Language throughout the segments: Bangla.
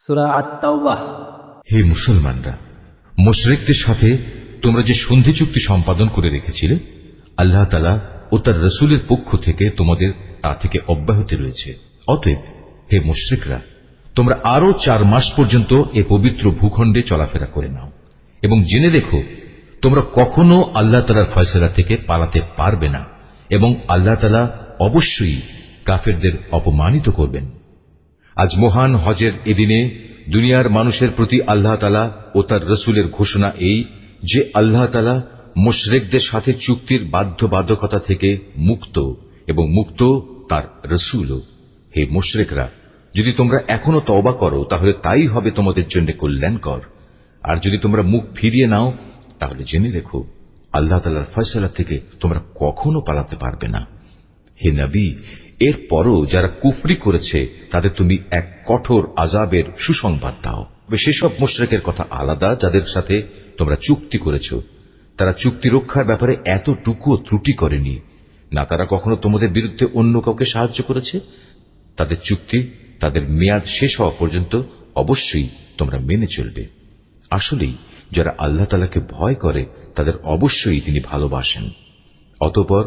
সূরা আত-তাওবাহ। হে মুসলমানরা, মুশরিকদের সাথে তোমরা যে সন্ধি চুক্তি সম্পাদন করে রেখেছিলে, আল্লাহ তাআলা ও তার রাসূলের পক্ষ থেকে তোমাদের তা থেকে অব্যাহতি রয়েছে। অতএব হে মুশরিকরা, তোমরা আরো 4 মাস পর্যন্ত এ পবিত্র ভূখণ্ডে চলাফেরা করে নাও এবং জেনে রেখো তোমরা কখনো আল্লাহ তাআলার ফয়সালা থেকে পালাতে পারবে না এবং আল্লাহ তাআলা অবশ্যই কাফেরদের অপমানিত করবেন। আজ মহান হজের এদিনে দুনিয়ার মানুষের প্রতি আল্লাহ তাআলা ও তার রাসূলের ঘোষণা এই যে আল্লাহ তাআলা মুশরিকদের সাথে চুক্তির বাধ্যবাধকতা থেকে মুক্ত এবং মুক্ত তার রাসূলও। হে মুশরিকরা, যদি তোমরা এখনো তওবা করো তাহলে তাই হবে তোমাদের জন্য কল্যাণকর, আর যদি তোমরা মুখ ফিরিয়ে নাও তাহলে জেনে রেখো আল্লাহ তাআলার ফয়সালা থেকে তোমরা কখনো পালাতে পারবে না। হে নবী, এরপরও যারা কুফরি করেছে তাদের তুমি এক কঠোর আযাবের সুসংবাদ দাও। সেসব মুশরিকের কথা আলাদা যাদের সাথে তোমরা চুক্তি করেছ। তারা চুক্তি রক্ষার ব্যাপারে এতটুকুও ত্রুটি করেনি, না তারা কখনো তোমাদের বিরুদ্ধে অন্য কাউকে সাহায্য করেছে। তাদের চুক্তি তাদের মেয়াদ শেষ হওয়া পর্যন্ত অবশ্যই তোমরা মেনে চলবে। আসলেই যারা আল্লাহ তাআলাকে ভয় করে তাদের অবশ্যই তিনি ভালোবাসেন। অতঃপর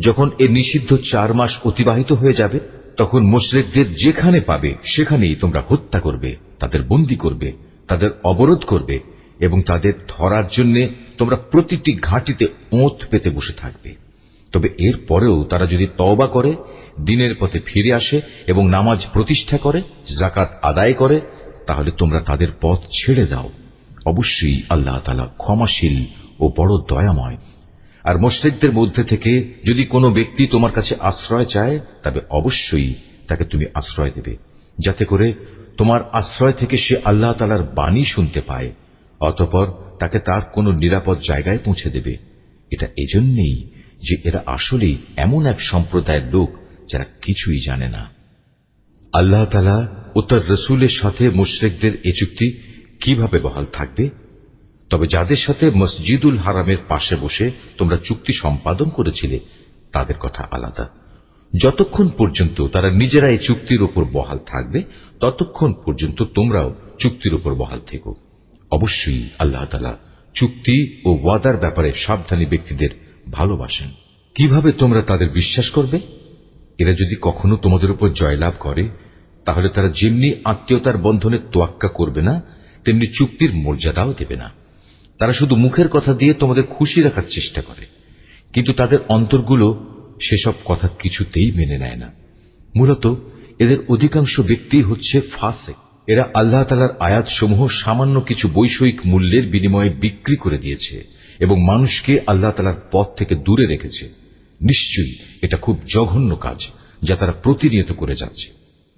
যখন এ নিষিদ্ধ 4 মাস অতিবাহিত হয়ে যাবে, তখন মুশরিকদের যেখানে পাবে সেখানেই তোমরা হত্যা করবে, তাদের বন্দী করবে, তাদের অবরোধ করবে এবং তাদের ধরার জন্য তোমরা প্রতিটি ঘাঁটিতে ওঁত পেতে বসে থাকবে। তবে এর পরেও তারা যদি তওবা করে, দ্বীনের পথে ফিরে আসে এবং নামাজ প্রতিষ্ঠা করে, যাকাত আদায় করে, তাহলে তোমরা তাদের পথ ছেড়ে দাও। অবশ্যই আল্লাহ তাআলা ক্ষমাশীল ও বড় দয়াময়। আর মুশরিকদের মধ্যে থেকে যদি কোনো ব্যক্তি তোমার কাছে আশ্রয় চায়, তবে অবশ্যই তাকে তুমি আশ্রয় দেবে, যাতে করে তোমার আশ্রয় থেকে সে আল্লাহ তাআলার বাণী শুনতে পায়। অতঃপর তাকে তার কোনো নিরাপদ জায়গায় পৌঁছে দেবে। এটা এজন্যই যে এরা আসলেই এমন এক সম্প্রদায়ের লোক যারা কিছুই জানে না। আল্লাহ তাআলা ও তার রাসূলের সাথে মুশরিকদের এ চুক্তি কিভাবে বহাল থাকবে? তবে যাদের সাথে মসজিদুল হারামের পাশে বসে তোমরা চুক্তি সম্পাদন করেছিলে তাদের কথা আলাদা। যতক্ষণ পর্যন্ত তারা নিজেরা এই চুক্তির উপর বহাল থাকবে, ততক্ষণ পর্যন্ত তোমরাও চুক্তির উপর বহাল থেকো। অবশ্যই আল্লাহ তাআলা চুক্তি ও ওয়াদার ব্যাপারে সাবধানী ব্যক্তিদের ভালোবাসেন। কিভাবে তোমরা তাদের বিশ্বাস করবে? এরা যদি কখনো তোমাদের উপর জয়লাভ করে, তাহলে তারা যেমনি আত্মীয়তার বন্ধনে তোয়াক্কা করবে না, তেমনি চুক্তির মর্যাদাও দেবে না। তারা শুধু মুখের কথা দিয়ে তোমাদের খুশি রাখার চেষ্টা করে, কিন্তু তাদের অন্তরগুলো সেসব কথা কিছুতেই মেনে নেয় না। মূলত এদের অধিকাংশ ব্যক্তি হচ্ছে ফাসিক। এরা আল্লাহ তাআলার আয়াতসমূহ সামান্য কিছু বৈষয়িক মূল্যের বিনিময়ে বিক্রি করে দিয়েছে এবং মানুষকে আল্লাহ তাআলার পথ থেকে দূরে রেখেছে। নিশ্চয়ই এটা খুব জঘন্য কাজ যা তারা প্রতিনিয়ত করে যাচ্ছে।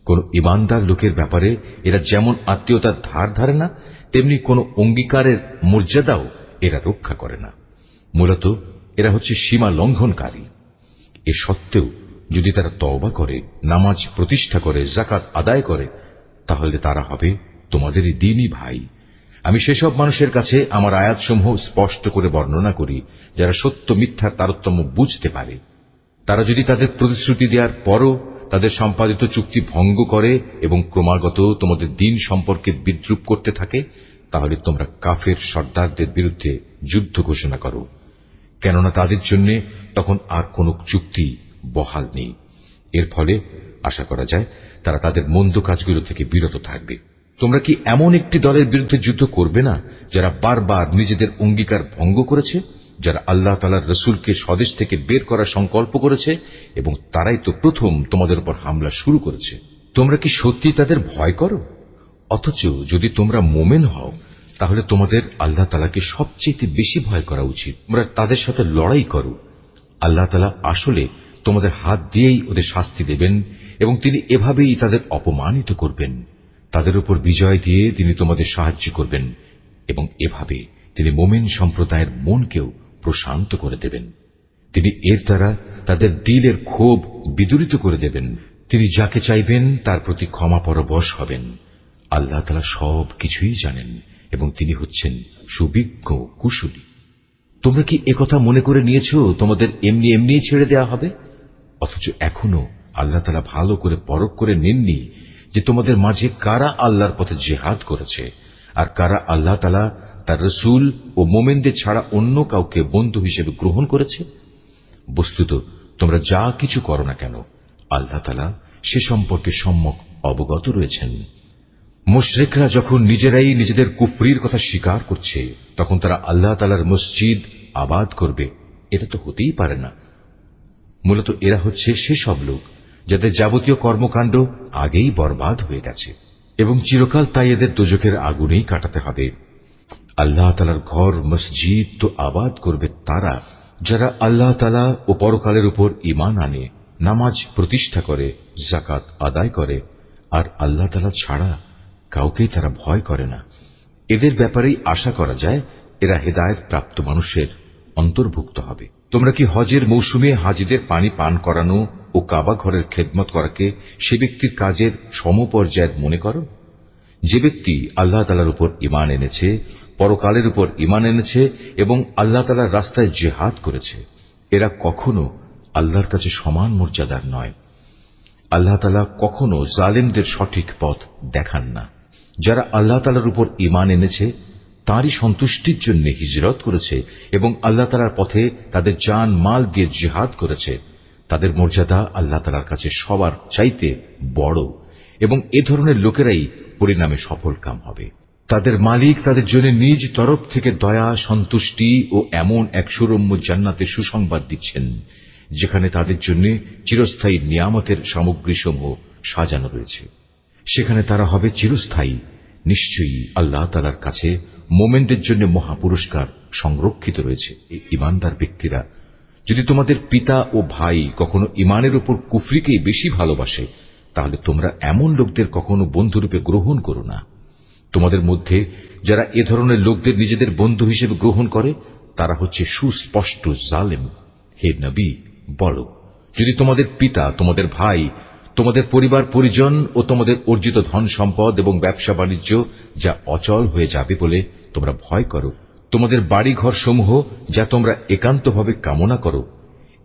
কোন ঈমানদার লোকের ব্যাপারে এরা যেমন আত্মীয়তার ধার ধারে না, তেমনি কোন অঙ্গীকারের মর্যাদাও এরা রক্ষা করে না। মূলত এরা হচ্ছে সীমা লঙ্ঘনকারী। এ সত্ত্বেও যদি তারা তওবা করে, নামাজ প্রতিষ্ঠা করে, যাকাত আদায় করে, তাহলে তারা হবে তোমাদেরই দ্বীনী ভাই। আমি সেসব মানুষের কাছে আমার আয়াতসমূহ স্পষ্ট করে বর্ণনা করি যারা সত্য মিথ্যার তারতম্য বুঝতে পারে। তারা যদি তাদের প্রতিশ্রুতি দেওয়ার পরও তাদের সম্পাদিত চুক্তি ভঙ্গ করে এবং ক্রমাগত তোমাদের দ্বীন সম্পর্কে বিদ্রূপ করতে থাকে, তাহলে তোমরা কাফের সর্দারদের বিরুদ্ধে যুদ্ধ ঘোষণা করো, কেননা তাদের জন্য তখন আর কোন চুক্তি বহাল নেই। এর ফলে আশা করা যায় তারা তাদের মন্দ কাজগুলো থেকে বিরত থাকবে। তোমরা কি এমন একটি দলের বিরুদ্ধে যুদ্ধ করবে না যারা বারবার নিজেদের অঙ্গীকার ভঙ্গ করেছে, যারা আল্লাহ তাআলার রাসূলকে স্বদেশ থেকে বের করার সংকল্প করেছে এবং তারাই তো প্রথম তোমাদের উপর হামলা শুরু করেছে? তোমরা কি সত্যি তাদের ভয় করো? অথচ যদি তোমরা মোমেন হও, তাহলে তোমাদের আল্লাহ তাআলাকে সবচেয়ে বেশি ভয় করা উচিত। তোমরা তাদের সাথে লড়াই করো। আল্লাহ তাআলা আসলে তোমাদের হাত দিয়েই ওদের শাস্তি দেবেন এবং তিনি এভাবেই তাদের অপমানিত করবেন। তাদের উপর বিজয় দিয়ে তিনি তোমাদের সাহায্য করবেন এবং এভাবে তিনি মুমিন সম্প্রদায়ের মনকেও প্রশান্ত করে দেবেন। তিনি এর দ্বারা তাদের দিলের ক্ষোভ বিদূরিত করে দেবেন। তিনি যাকে চাইবেন তার প্রতি ক্ষমা পরবশ হবেন। আল্লাহ তাআলা সব কিছুই জানেন এবং তিনি হচ্ছেন সুবিজ্ঞ কুশলী। তোমরা কি একথা মনে করে নিয়েছ তোমাদের এমনি এমনি ছেড়ে দেওয়া হবে? অথচ এখনো আল্লাহ তাআলা ভালো করে পরখ করে নেননি যে তোমাদের মাঝে কারা আল্লাহর পথে জিহাদ করেছে আর কারা আল্লাহ তাআলা তার রাসূল ও মুমিনদের ছাড়া অন্য কাউকে বন্ধু হিসেবে গ্রহণ করেছে। বস্তুত তোমরা যা কিছু করো না কেন আল্লাহ তাআলা সে সম্পর্কে সম্যক অবগত রয়েছেন। মুশরিকরা যখন নিজেরাই নিজেদের কুফরির কথা স্বীকার করছে তখন তারা আল্লাহ তাআলার মসজিদ আবাদ করবে, এটা তো হতেই পারে না। মূলত এরা হচ্ছে সেসব লোক যাদের যাবতীয় কর্মকাণ্ড আগেই বরবাদ হয়ে গেছে এবং চিরকাল তাই এদের দোজখের আগুনেই কাটাতে হবে। আল্লাহ তাআলার ঘর মসজিদ তো আবাদ করবে তারা যারা আল্লাহ তাআলা ও পরকালের উপর ঈমান আনে, নামাজ প্রতিষ্ঠা করে, যাকাত আদায় করে আর আল্লাহ তাআলা ছাড়া কাউকেই তারা ভয় করে না। এদের ব্যাপারেই আশা করা যায় এরা হেদায়েত প্রাপ্ত মানুষের অন্তর্ভুক্ত হবে। তোমরা কি হজের মৌসুমে হাজিদের পানি পান করানো ও কাবা ঘরের খেদমত করাকে সে ব্যক্তির কাজের সমপর্যায়ের মনে করো? যে ব্যক্তি আল্লাহ তাআলার উপর ঈমান এনেছে, পরকালের উপর ঈমান এনেছে এবং আল্লাহ তাআলার রাস্তায় জিহাদ করেছে, এরা কখনো আল্লাহর কাছে সমান মর্যাদার নয়। আল্লাহ তাআলা কখনো জালেমদের সঠিক পথ দেখান না। যারা আল্লাহ তাআলার উপর ঈমান এনেছে, তাঁরই সন্তুষ্টির জন্য হিজরত করেছে এবং আল্লাহ তাআলার পথে তাদের জান মাল দিয়ে জিহাদ করেছে, তাদের মর্যাদা আল্লাহ তাআলার কাছে সবার চাইতে বড় এবং এ ধরনের লোকেরাই পরিণামে সফলকাম হবে। তাদের মালিক তাদের জন্য নিজ তরফ থেকে দয়া, সন্তুষ্টি ও এমন এক সুরম্য জান্নাতের সুসংবাদ দিচ্ছেন যেখানে তাদের জন্য চিরস্থায়ী নিয়ামতের সামগ্রীসমূহ সাজানো রয়েছে। সেখানে তারা হবে চিরস্থায়ী। নিশ্চয়ই আল্লাহ তাআলার কাছে মোমেনদের জন্য মহাপুরস্কার সংরক্ষিত রয়েছে। এই ঈমানদার ব্যক্তিরা, যদি তোমাদের পিতা ও ভাই কখনো ঈমানের উপর কুফরিকেই বেশি ভালোবাসে তাহলে তোমরা এমন লোকদের কখনো বন্ধুরূপে গ্রহণ করো না। তোমাদের মধ্যে যারা এ ধরনের লোকদের নিজেদের বন্ধু হিসেবে গ্রহণ করে তারা হচ্ছে সুস্পষ্ট জালেম। হে নবী, বলো, যদি তোমাদের পিতা, তোমাদের ভাই, তোমাদের পরিবার পরিজন ও তোমাদের অর্জিত ধন সম্পদ এবং ব্যবসা বাণিজ্য যা অচল হয়ে যাবে বলে তোমরা ভয় করো, তোমাদের বাড়িঘর সমূহ যা তোমরা একান্তভাবে কামনা করো,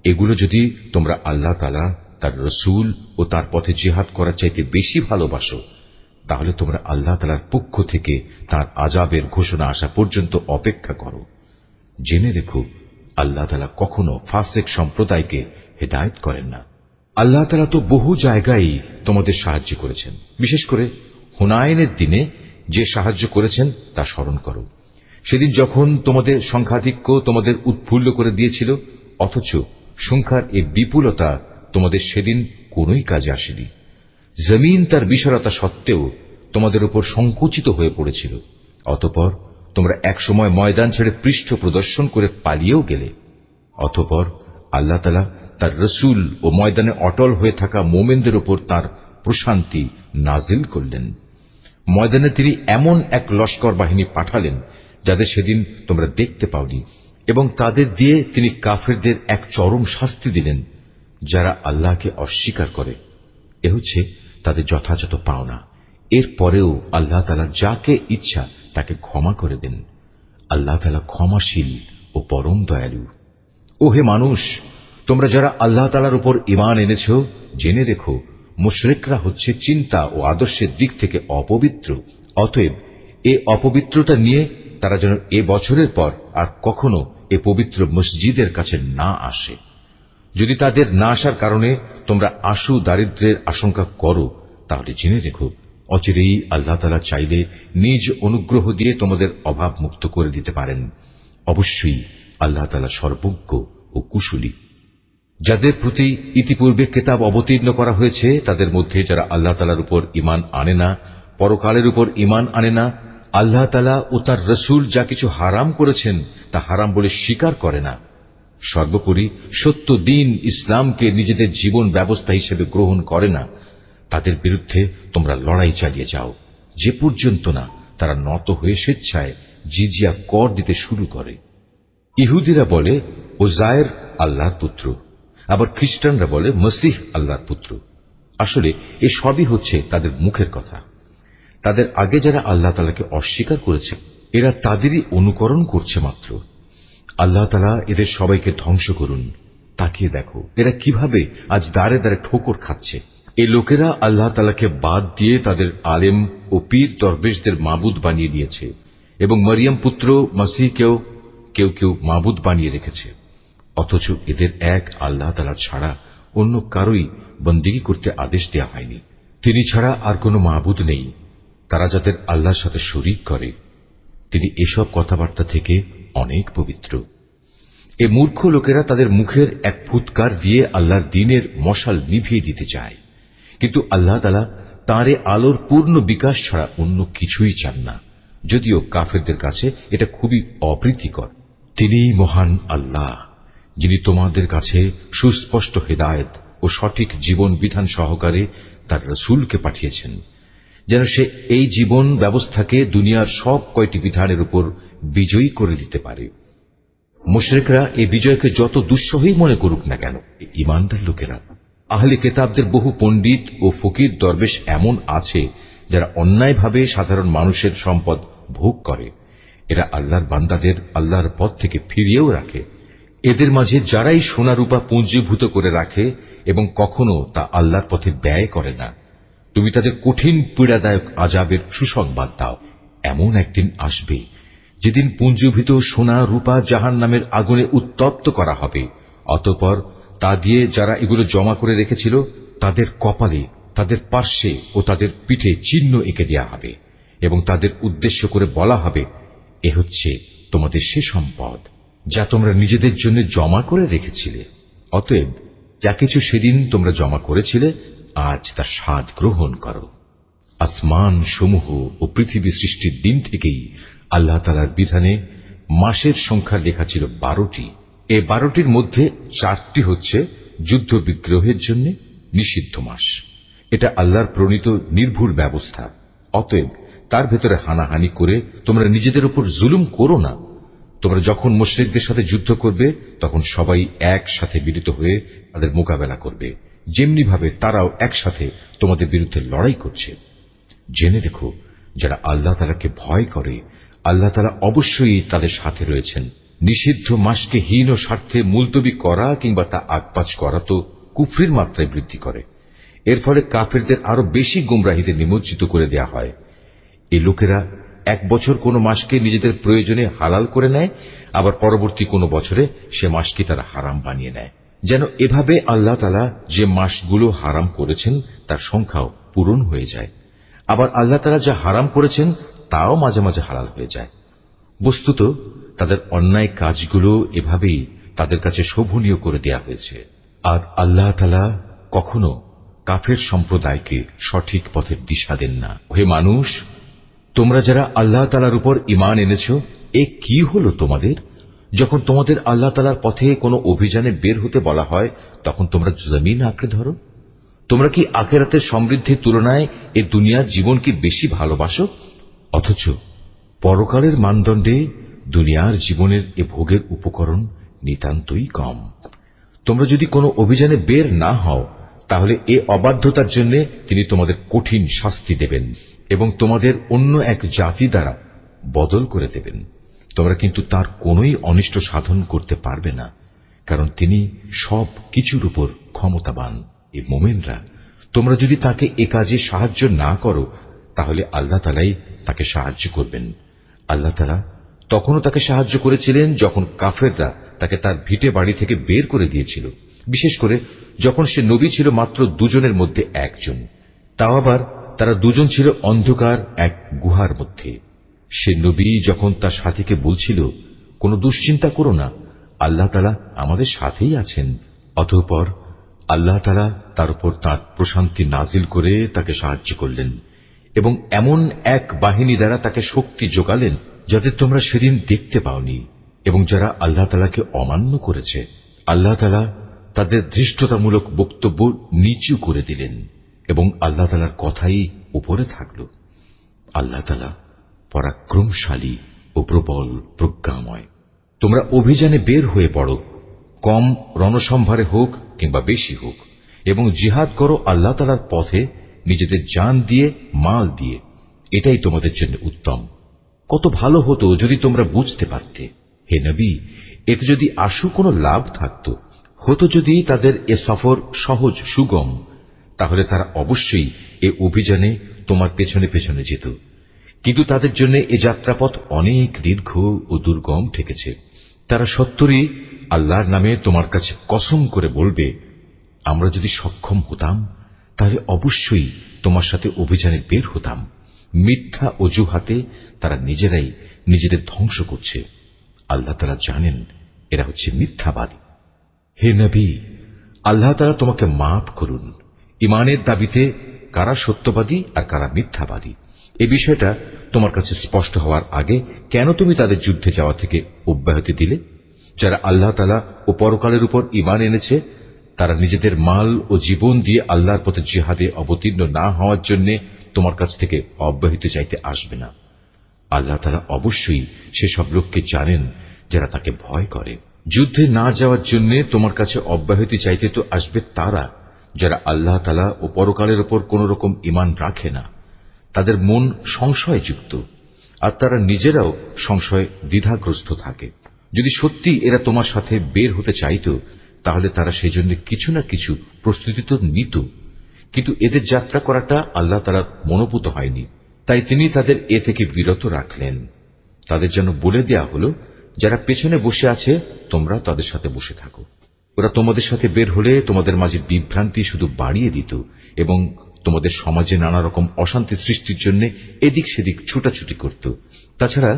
এগুলো যদি তোমরা আল্লাহ তাআলা, তার রাসূল ও তার পথে জিহাদ করার চাইতে বেশি ভালোবাসো তাহলে তোমরা আল্লাহ তাআলার পক্ষ থেকে তার আযাবের ঘোষণা আসা পর্যন্ত অপেক্ষা করো। জেনে রেখো, আল্লাহ তাআলা কখনো ফাসিক সম্প্রদায়কে হেদায়েত করেন না। আল্লাহ তাআলা তো বহু জায়গায় তোমাদের সাহায্য করেছেন। বিশেষ করে হুনাইনের দিনে যে সাহায্য করেছেন তা স্মরণ করো। সেদিন যখন তোমাদের সংখ্যাধিক্য তোমাদের উৎফুল্ল করে দিয়েছিল, অথচ সংখ্যার এই বিপুলতা তোমাদের সেদিন কোনোই কাজে আসেনি। জমিন তার বিশালতা সত্ত্বেও তোমাদের উপর সংকুচিত হয়ে পড়েছিল। অতঃপর তোমরা একসময় ময়দান ছেড়ে পৃষ্ঠ প্রদর্শন করে পালিয়েও গেলে। অতঃপর আল্লাহ তাআলা তার রাসূল ও ময়দানে অটল হয়ে থাকা মোমেনদের উপর তার প্রশান্তি নাজিল করলেন। ময়দানে তিনি এমন এক লস্কর বাহিনী পাঠালেন যাদের সেদিন তোমরা দেখতে পাওনি, এবং তাদের দিয়ে তিনি কাফেরদের এক চরম শাস্তি দিলেন যারা আল্লাহকে অস্বীকার করে। এ হচ্ছে তাদের যথাযথ পাওনা। এর পরেও আল্লাহ তাআলা যাকে ইচ্ছা তাকে ক্ষমা করে দেন। আল্লাহ তাআলা ক্ষমাশীল ও পরম দয়ালু। ও হে মানুষ, তোমরা যারা আল্লাহ তাআলার উপর ঈমান এনেছ, জেনে রেখো, মুশরিকরা হচ্ছে চিন্তা ও আদর্শের দিক থেকে অপবিত্র। অতএব এ অপবিত্রতা নিয়ে তারা যেন এ বছরের পর আর কখনো এ পবিত্র মসজিদের কাছে না আসে। যদি তাদের না আসার কারণে তোমরা আশু দারিদ্র্যের আশঙ্কা করো তাহলে জেনে রেখো, অচিরেই আল্লাহ তাআলা চাইলে নিজ অনুগ্রহ দিয়ে তোমাদের অভাব মুক্ত করে দিতে পারেন। অবশ্যই আল্লাহ তাআলা সর্বজ্ঞ ও কুশলী। যাদের প্রতি ইতিপূর্বে কিতাব অবতীর্ণ করা হয়েছে তাদের মধ্যে যারা আল্লাহ তাআলার উপর ঈমান আনে না, পরকালের উপর ঈমান আনে না, আল্লাহ তাআলা ও তার রাসূল যা কিছু হারাম করেছেন তা হারাম বলে স্বীকার করে না, সর্বোপরি সত্য দ্বীন ইসলামকে নিজেদের জীবন ব্যবস্থা হিসেবে গ্রহণ করে না, তাদের বিরুদ্ধে তোমরা লড়াই চালিয়ে যাও যে পর্যন্ত না তারা নত হয়ে স্বেচ্ছায় জিজিয়া কর দিতে শুরু করে। ইহুদিরা বলে উযায়ের আল্লাহর পুত্র, আবার খ্রিস্টানরা বলে মসীহ আল্লাহর পুত্র। আসলে এ সবই হচ্ছে তাদের মুখের কথা। তাদের আগে যারা আল্লাহ তাআলাকে অস্বীকার করেছে এরা তাদেরই অনুকরণ করছে মাত্র। আল্লাহ তাআলা এদের সবাইকে ধ্বংস করুন। তাকিয়ে দেখো এরা কিভাবে আজ দাঁড়ে দাঁড়ে ঠোকর খাচ্ছে। এই লোকেরা আল্লাহ তাআলাকে বাদ দিয়ে তাদের আলেম ও পীর দরবেশদের মাবুদ বানিয়ে নিয়েছে এবং মরিয়ম পুত্র মসিহকেও কেউ কেউ মাবুদ বানিয়ে রেখেছে। অথচ এদের এক আল্লাহ তাআলা ছাড়া অন্য কারোই বন্দেগী করতে আদেশ দেওয়া হয়নি। তিনি ছাড়া আর কোনো মাবুদ নেই। তারা যাদের আল্লাহর সাথে শরীক করে, তিনি এসব কথাবার্তা থেকে অনেক পবিত্র। এ মূর্খ লোকেরা তাদের মুখের এক ফুৎকার দিয়ে আল্লাহর দ্বীনের মশাল নিভিয়ে দিতে চায়, কিন্তু আল্লাহ তাআলা তাঁর এ আলোর পূর্ণ বিকাশ ছাড়া অন্য কিছুই চান না, যদিও কাফেরদের কাছে এটা খুবই অপ্রীতিকর। তিনিই মহান আল্লাহ, যিনি তোমাদের কাছে সুস্পষ্ট হেদায়েত ও সঠিক জীবন বিধান সহকারে তার রাসূলকে পাঠিয়েছেন, যেন সে এই জীবন ব্যবস্থাকে দুনিয়ার সব কয়টি বিধানের উপর বিজয়ী করে দিতে পারে। মুশরিকরা এই বিজয়কে যত দুঃসহই মনে করুক না কেন, ঈমানদার লোকেরা, আহলে কিতাবদের বহু পণ্ডিত ও ফকির দরবেশ এমন আছে যারা অন্যায়ভাবে সাধারণ মানুষের সম্পদ ভোগ করে। এরা আল্লাহর বান্দাদের আল্লাহর পথ থেকে ফিরিয়েও রাখে। এদের মাঝে যারাই সোনা রূপা পুঞ্জীভূত করে রাখে এবং কখনো তা আল্লাহর পথে ব্যয় করে না, তুমি তাদের কঠিন পীড়াদায়ক আযাবের সুসংবাদ দাও। এমন একদিন আসবে যেদিন পুঞ্জীভূত সোনা রূপা জাহান্নামের আগুনে উত্তপ্ত করা হবে। অতঃপর তা দিয়ে যারা এগুলো জমা করে রেখেছিল তাদের কপালে, তাদের পার্শ্বে ও তাদের পিঠে চিহ্ন এঁকে দেওয়া হবে এবং তাদের উদ্দেশ্য করে বলা হবে, এ হচ্ছে তোমাদের সে সম্পদ যা তোমরা নিজেদের জন্য জমা করে রেখেছিলে। অতএব যা কিছু সেদিন তোমরা জমা করেছিলে, আজ তার স্বাদ গ্রহণ করো। আসমান সমূহ ও পৃথিবী সৃষ্টির দিন থেকেই আল্লাহ তাআলার বিধানে মাসের সংখ্যা লেখা ছিল 12টি। এই 12টির মধ্যে 4টি হচ্ছে যুদ্ধ বিগ্রহের জন্য নিষিদ্ধ মাস। এটা আল্লাহর প্রণীত নির্ভুল ব্যবস্থা। অতএব তার ভেতরে হানাহানি করে তোমরা নিজেদের উপর জুলুম করো না। তোমরা যখন মুশরিকদের সাথে যুদ্ধ করবে, তখন সবাই একসাথে মিলিত হয়ে তাদের মোকাবেলা করবে, যেমনি ভাবে তারাও একসাথে তোমাদের বিরুদ্ধে লড়াই করছে। জেনে রেখো, যারা আল্লাহ তাআলাকে ভয় করে, আল্লাহ তাআলা অবশ্যই তাদের সাথে রয়েছেন। নিষিদ্ধ মাসকে হীন ও স্বার্থে মুলতবি করা কিংবা তা আগপাচ করা তো কুফরির মাত্রায় বৃদ্ধি করে। এর ফলে কাফেরদের আরো বেশি গুমরাহিতে নিমজ্জিত করে দেয়া হয়। এই লোকেরা এক বছর কোন মাসকে নিজেদের প্রয়োজনে হালাল করে নেয়, আবার পরবর্তী কোন বছরে সে মাসকে তারা হারাম বানিয়ে নেয়, যেন এভাবে আল্লাহ তাআলা যে মাসগুলো হারাম করেছেন তার সংখ্যাও পূরণ হয়ে যায়। আবার আল্লাহ তাআলা যা হারাম করেছেন তাও মাঝে মাঝে হালাল হয়ে যায়। বস্তুত তাদের অন্যায় কাজগুলো এভাবেই তাদের কাছে শোভনীয় করে দেয়া হয়েছে। আর আল্লাহ তাআলা কখনো কাফের সম্প্রদায়কে সঠিক পথের দিশা দেন না। হে মানুষ, তোমরা যারা আল্লাহ তাআলার উপর ঈমান এনেছ, এ কি হলো তোমাদের? যখন তোমাদের আল্লাহ তাআলার পথে কোনো অভিযানে বের হতে বলা হয়, তখন তোমরা জমিন আঁকড়ে ধরো। তোমরা কি আখিরাতের সমৃদ্ধির তুলনায় এ দুনিয়ার জীবন কি বেশি ভালোবাসো? অথচ পরকালের মানদণ্ডে দুনিয়ার জীবনের এ ভোগের উপকরণ নিতান্তই কম। তোমরা যদি কোনো অভিযানে বের না হও, তাহলে এ অবাধ্যতার জন্য তিনি তোমাদের কঠিন শাস্তি দেবেন এবং তোমাদের অন্য এক জাতি দ্বারা বদল করে দেবেন। তোমরা কিন্তু তার কোনোই অনিষ্ট সাধন করতে পারবে না, কারণ তিনি সব কিছুর উপর ক্ষমতাবান। এ মোমেনরা, তোমরা যদি তাকে এ কাজে সাহায্য না করো, তাহলে আল্লাহ তাআলাই তাকে সাহায্য করবেন। আল্লাহ তাআলা তখনও তাকে সাহায্য করেছিলেন যখন কাফেররা তাকে তার ভিটে বাড়ি থেকে বের করে দিয়েছিল, বিশেষ করে যখন সে নবী ছিল মাত্র 2 জনের মধ্যে 1 জন। তাও আবার তারা 2 জন ছিল অন্ধকার এক গুহার মধ্যে। সে নবী যখন তার সাথীকে বলছিল, কোনো দুশ্চিন্তা করো না, আল্লাহ তাআলা আমাদের সাথেই আছেন। অতঃপর আল্লাহ তাআলা তার উপর তাঁর প্রশান্তি নাজিল করে তাকে সাহায্য করলেন এবং এমন এক বাহিনী দ্বারা তাকে শক্তি যোগালেন যাদের তোমরা সেদিন দেখতে পাওনি। এবং যারা আল্লাহ তাআলাকে অমান্য করেছে, আল্লাহ তাআলা তাদের ধৃষ্টতামূলক বক্তব্য নিচু করে দিলেন এবং আল্লাহ তাআলার কথাই উপরে থাকল। আল্লাহ তাআলা পরাক্রমশালী ও প্রবল প্রজ্ঞাময়। তোমরা অভিযানে বের হয়ে পড়ো, কম রণসম্ভারে হোক কিংবা বেশি হোক, এবং জিহাদ করো আল্লাহ তাআলার পথে নিজেদের জান দিয়ে, মাল দিয়ে। এটাই তোমাদের জন্য উত্তম। কত ভালো হতো যদি তোমরা বুঝতে পারতে। হে নবী, এতে যদি আশু কোনো লাভ থাকত, হতো যদি তাদের এ সফর সহজ সুগম, তাহলে তারা অবশ্যই এ অভিযানে তোমার পেছনে পেছনে যেত, কিন্তু তাদের জন্য এ যাত্রাপথ অনেক দীর্ঘ ও দুর্গম ঠেকেছে। তারা সত্তরই আল্লাহর নামে তোমার কাছে কসম করে বলবে, আমরা যদি সক্ষম হতাম তাহলে অবশ্যই তোমার সাথে অভিযানে বের হতাম। মিথ্যা অজুহাতে তারা নিজেরাই নিজেদের ধ্বংস করছে। আল্লাহ তাআলা জানেন এরা হচ্ছে মিথ্যাবাদী। হে নবী, আল্লাহ তাআলা তোমাকে মাফ করুন। ঈমানের দাবিতে কারা সত্যবাদী আর কারা মিথ্যাবাদী এ বিষয়টা তোমার কাছে স্পষ্ট হওয়ার আগে কেন তুমি তাদের যুদ্ধে যাওয়া থেকে অব্যাহতি দিলে? যারা আল্লাহ তাআলা ও পরকালের উপর ঈমান এনেছে তারা নিজেদের মাল ও জীবন দিয়ে আল্লাহর পথে জিহাদে অবতীর্ণ না হওয়ার জন্য তোমার কাছ থেকে অব্যাহতি চাইতে আসবে না। আল্লাহ তাআলা অবশ্যই সেসব লোককে জানেন যারা তাকে ভয় করে। যুদ্ধে না যাওয়ার জন্য তোমার কাছে অব্যাহতি চাইতে তো আসবে তারা যারা আল্লাহ তাআলা ও পরকালের উপর কোন রকম ঈমান রাখে না। তাদের মন সংশয়যুক্ত আর তারা নিজেরাও সংশয় দ্বিধাগ্রস্ত থাকে। যদি সত্যি এরা তোমার সাথে বের হতে চাইত তাহলে তারা সেজন্য কিছু না কিছু প্রস্তুতি তো নিত, কিন্তু এদের যাত্রা করাটা আল্লাহ তাআলার মনোভূত হয়নি, তাই তিনি তাদের এ থেকে বিরত রাখলেন। তাদের জন্য বলে দেয়া হলো, যারা পেছনে বসে আছে তোমরা তাদের সাথে বসে থাকো। ওরা তোমাদের সাথে বের হলে তোমাদের মাঝে বিভ্রান্তি শুধু বাড়িয়ে দিত এবং তোমাদের সমাজে নানা রকম অশান্তি সৃষ্টির জন্য এদিক সেদিক ছুটাছুটি করত। তাছাড়া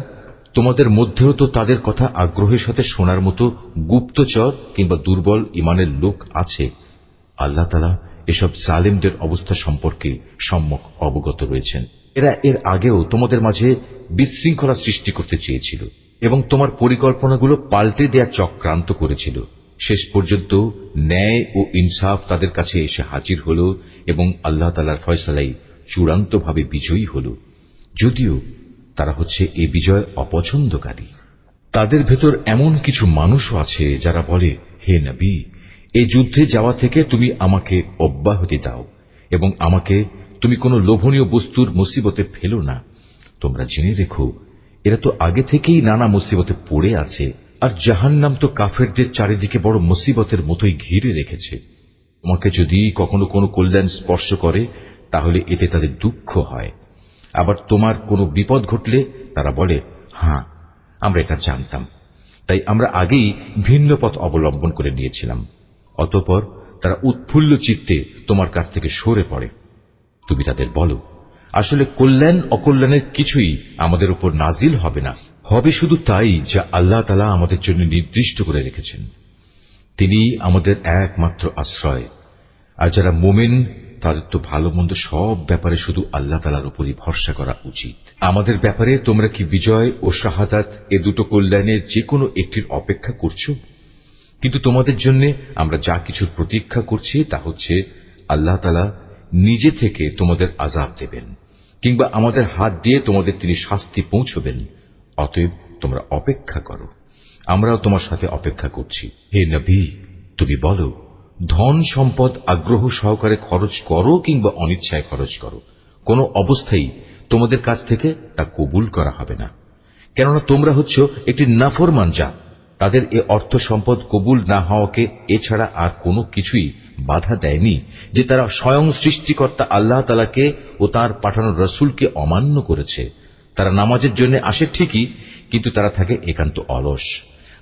তোমাদের মধ্যেও তো তাদের কথা আগ্রহের সাথে শোনার মতো গুপ্তচর কিংবা দুর্বল ঈমানের লোক আছে। আল্লাহ তাআলা এসব জালেমদের অবস্থা সম্পর্কে সম্যক অবগত রয়েছেন। এরা এর আগেও তোমাদের মাঝে বিশৃঙ্খলা সৃষ্টি করতে চেয়েছিল এবং তোমার পরিকল্পনাগুলো পাল্টে দেয়া চক্রান্ত করেছিল। শেষ পর্যন্ত ন্যায় ও ইনসাফ তাদের কাছে এসে হাজির হল এবং আল্লাহ তাআলার ফয়সালাই চূড়ান্তভাবে বিজয়ী হল, যদিও তারা হচ্ছে এ বিজয় অপছন্দকারী। তাদের ভেতর এমন কিছু মানুষও আছে যারা বলে, হে নবী, এই যুদ্ধে যাওয়া থেকে তুমি আমাকে অব্যাহতি দাও এবং আমাকে তুমি কোনো লোভনীয় বস্তুর মুসিবতে ফেলো না। তোমরা জেনে রেখো, এরা তো আগে থেকেই নানা মুসিবতে পড়ে আছে, আর জাহান্নাম তো কাফেরদের চারিদিকে বড় মুসিবতের মতোই ঘিরে রেখেছে। তোমাকে যদি কখনো কোনো কল্যাণ স্পর্শ করে তাহলে এতে তাদের দুঃখ হয়, আবার তোমার কোনো বিপদ ঘটলে তারা বলে, হ্যাঁ, আমরা এটা জানতাম, তাই আমরা আগেই ভিন্ন পথ অবলম্বন করে নিয়েছিলাম। অতঃপর তারা উৎফুল্ল চিত্তে তোমার কাছ থেকে সরে পড়ে। তুমি তাদের বলো, আসলে কল্যাণ অকল্যাণের কিছুই আমাদের উপর নাজিল হবে না, হবে শুধু তাই যা আল্লাহ তাআলা আমাদের জন্য নির্দিষ্ট করে রেখেছেন। তিনি আমাদের একমাত্র আশ্রয়। আর যারা মুমিন তাদের তো ভালো মন্দ সব ব্যাপারে শুধু আল্লাহ তাআলার উপরই ভরসা করা উচিত। আমাদের ব্যাপারে তোমরা কি বিজয় ও শাহাদাত এ দুটো কল্যাণের যে কোনো একটির অপেক্ষা করছো? কিন্তু তোমাদের জন্য আমরা যা কিছুর প্রতীক্ষা করছি তা হচ্ছে আল্লাহ তাআলা নিজে থেকে তোমাদের আযাব দেবেন কিংবা আমাদের হাত দিয়ে তোমাদের তিনি শাস্তি পৌঁছবেন। অতএব তোমরা অপেক্ষা করো, আমরাও তোমার সাথে অপেক্ষা করছি। হে নবী, তুমি বলো, ধন সম্পদ আগ্রহ সহকারে খরচ করো কিংবা অনিচ্ছায় খরচ করো, কোনো অবস্থায় তোমাদের কাছ থেকে তা কবুল করা হবে না, কেননা তোমরা হচ্ছ একটি নাফরমান জাত। তাদের এ অর্থ সম্পদ কবুল না হওয়াকে এছাড়া আর কোনো কিছুই বাধা দেয়নি যে তারা স্বয়ং সৃষ্টিকর্তা আল্লাহ তাআলাকে ও তার পাঠানো রাসূলকে অমান্য করেছে। তারা নামাজের জন্য আসে ঠিকই, কিন্তু তারা থাকে একান্ত অলস,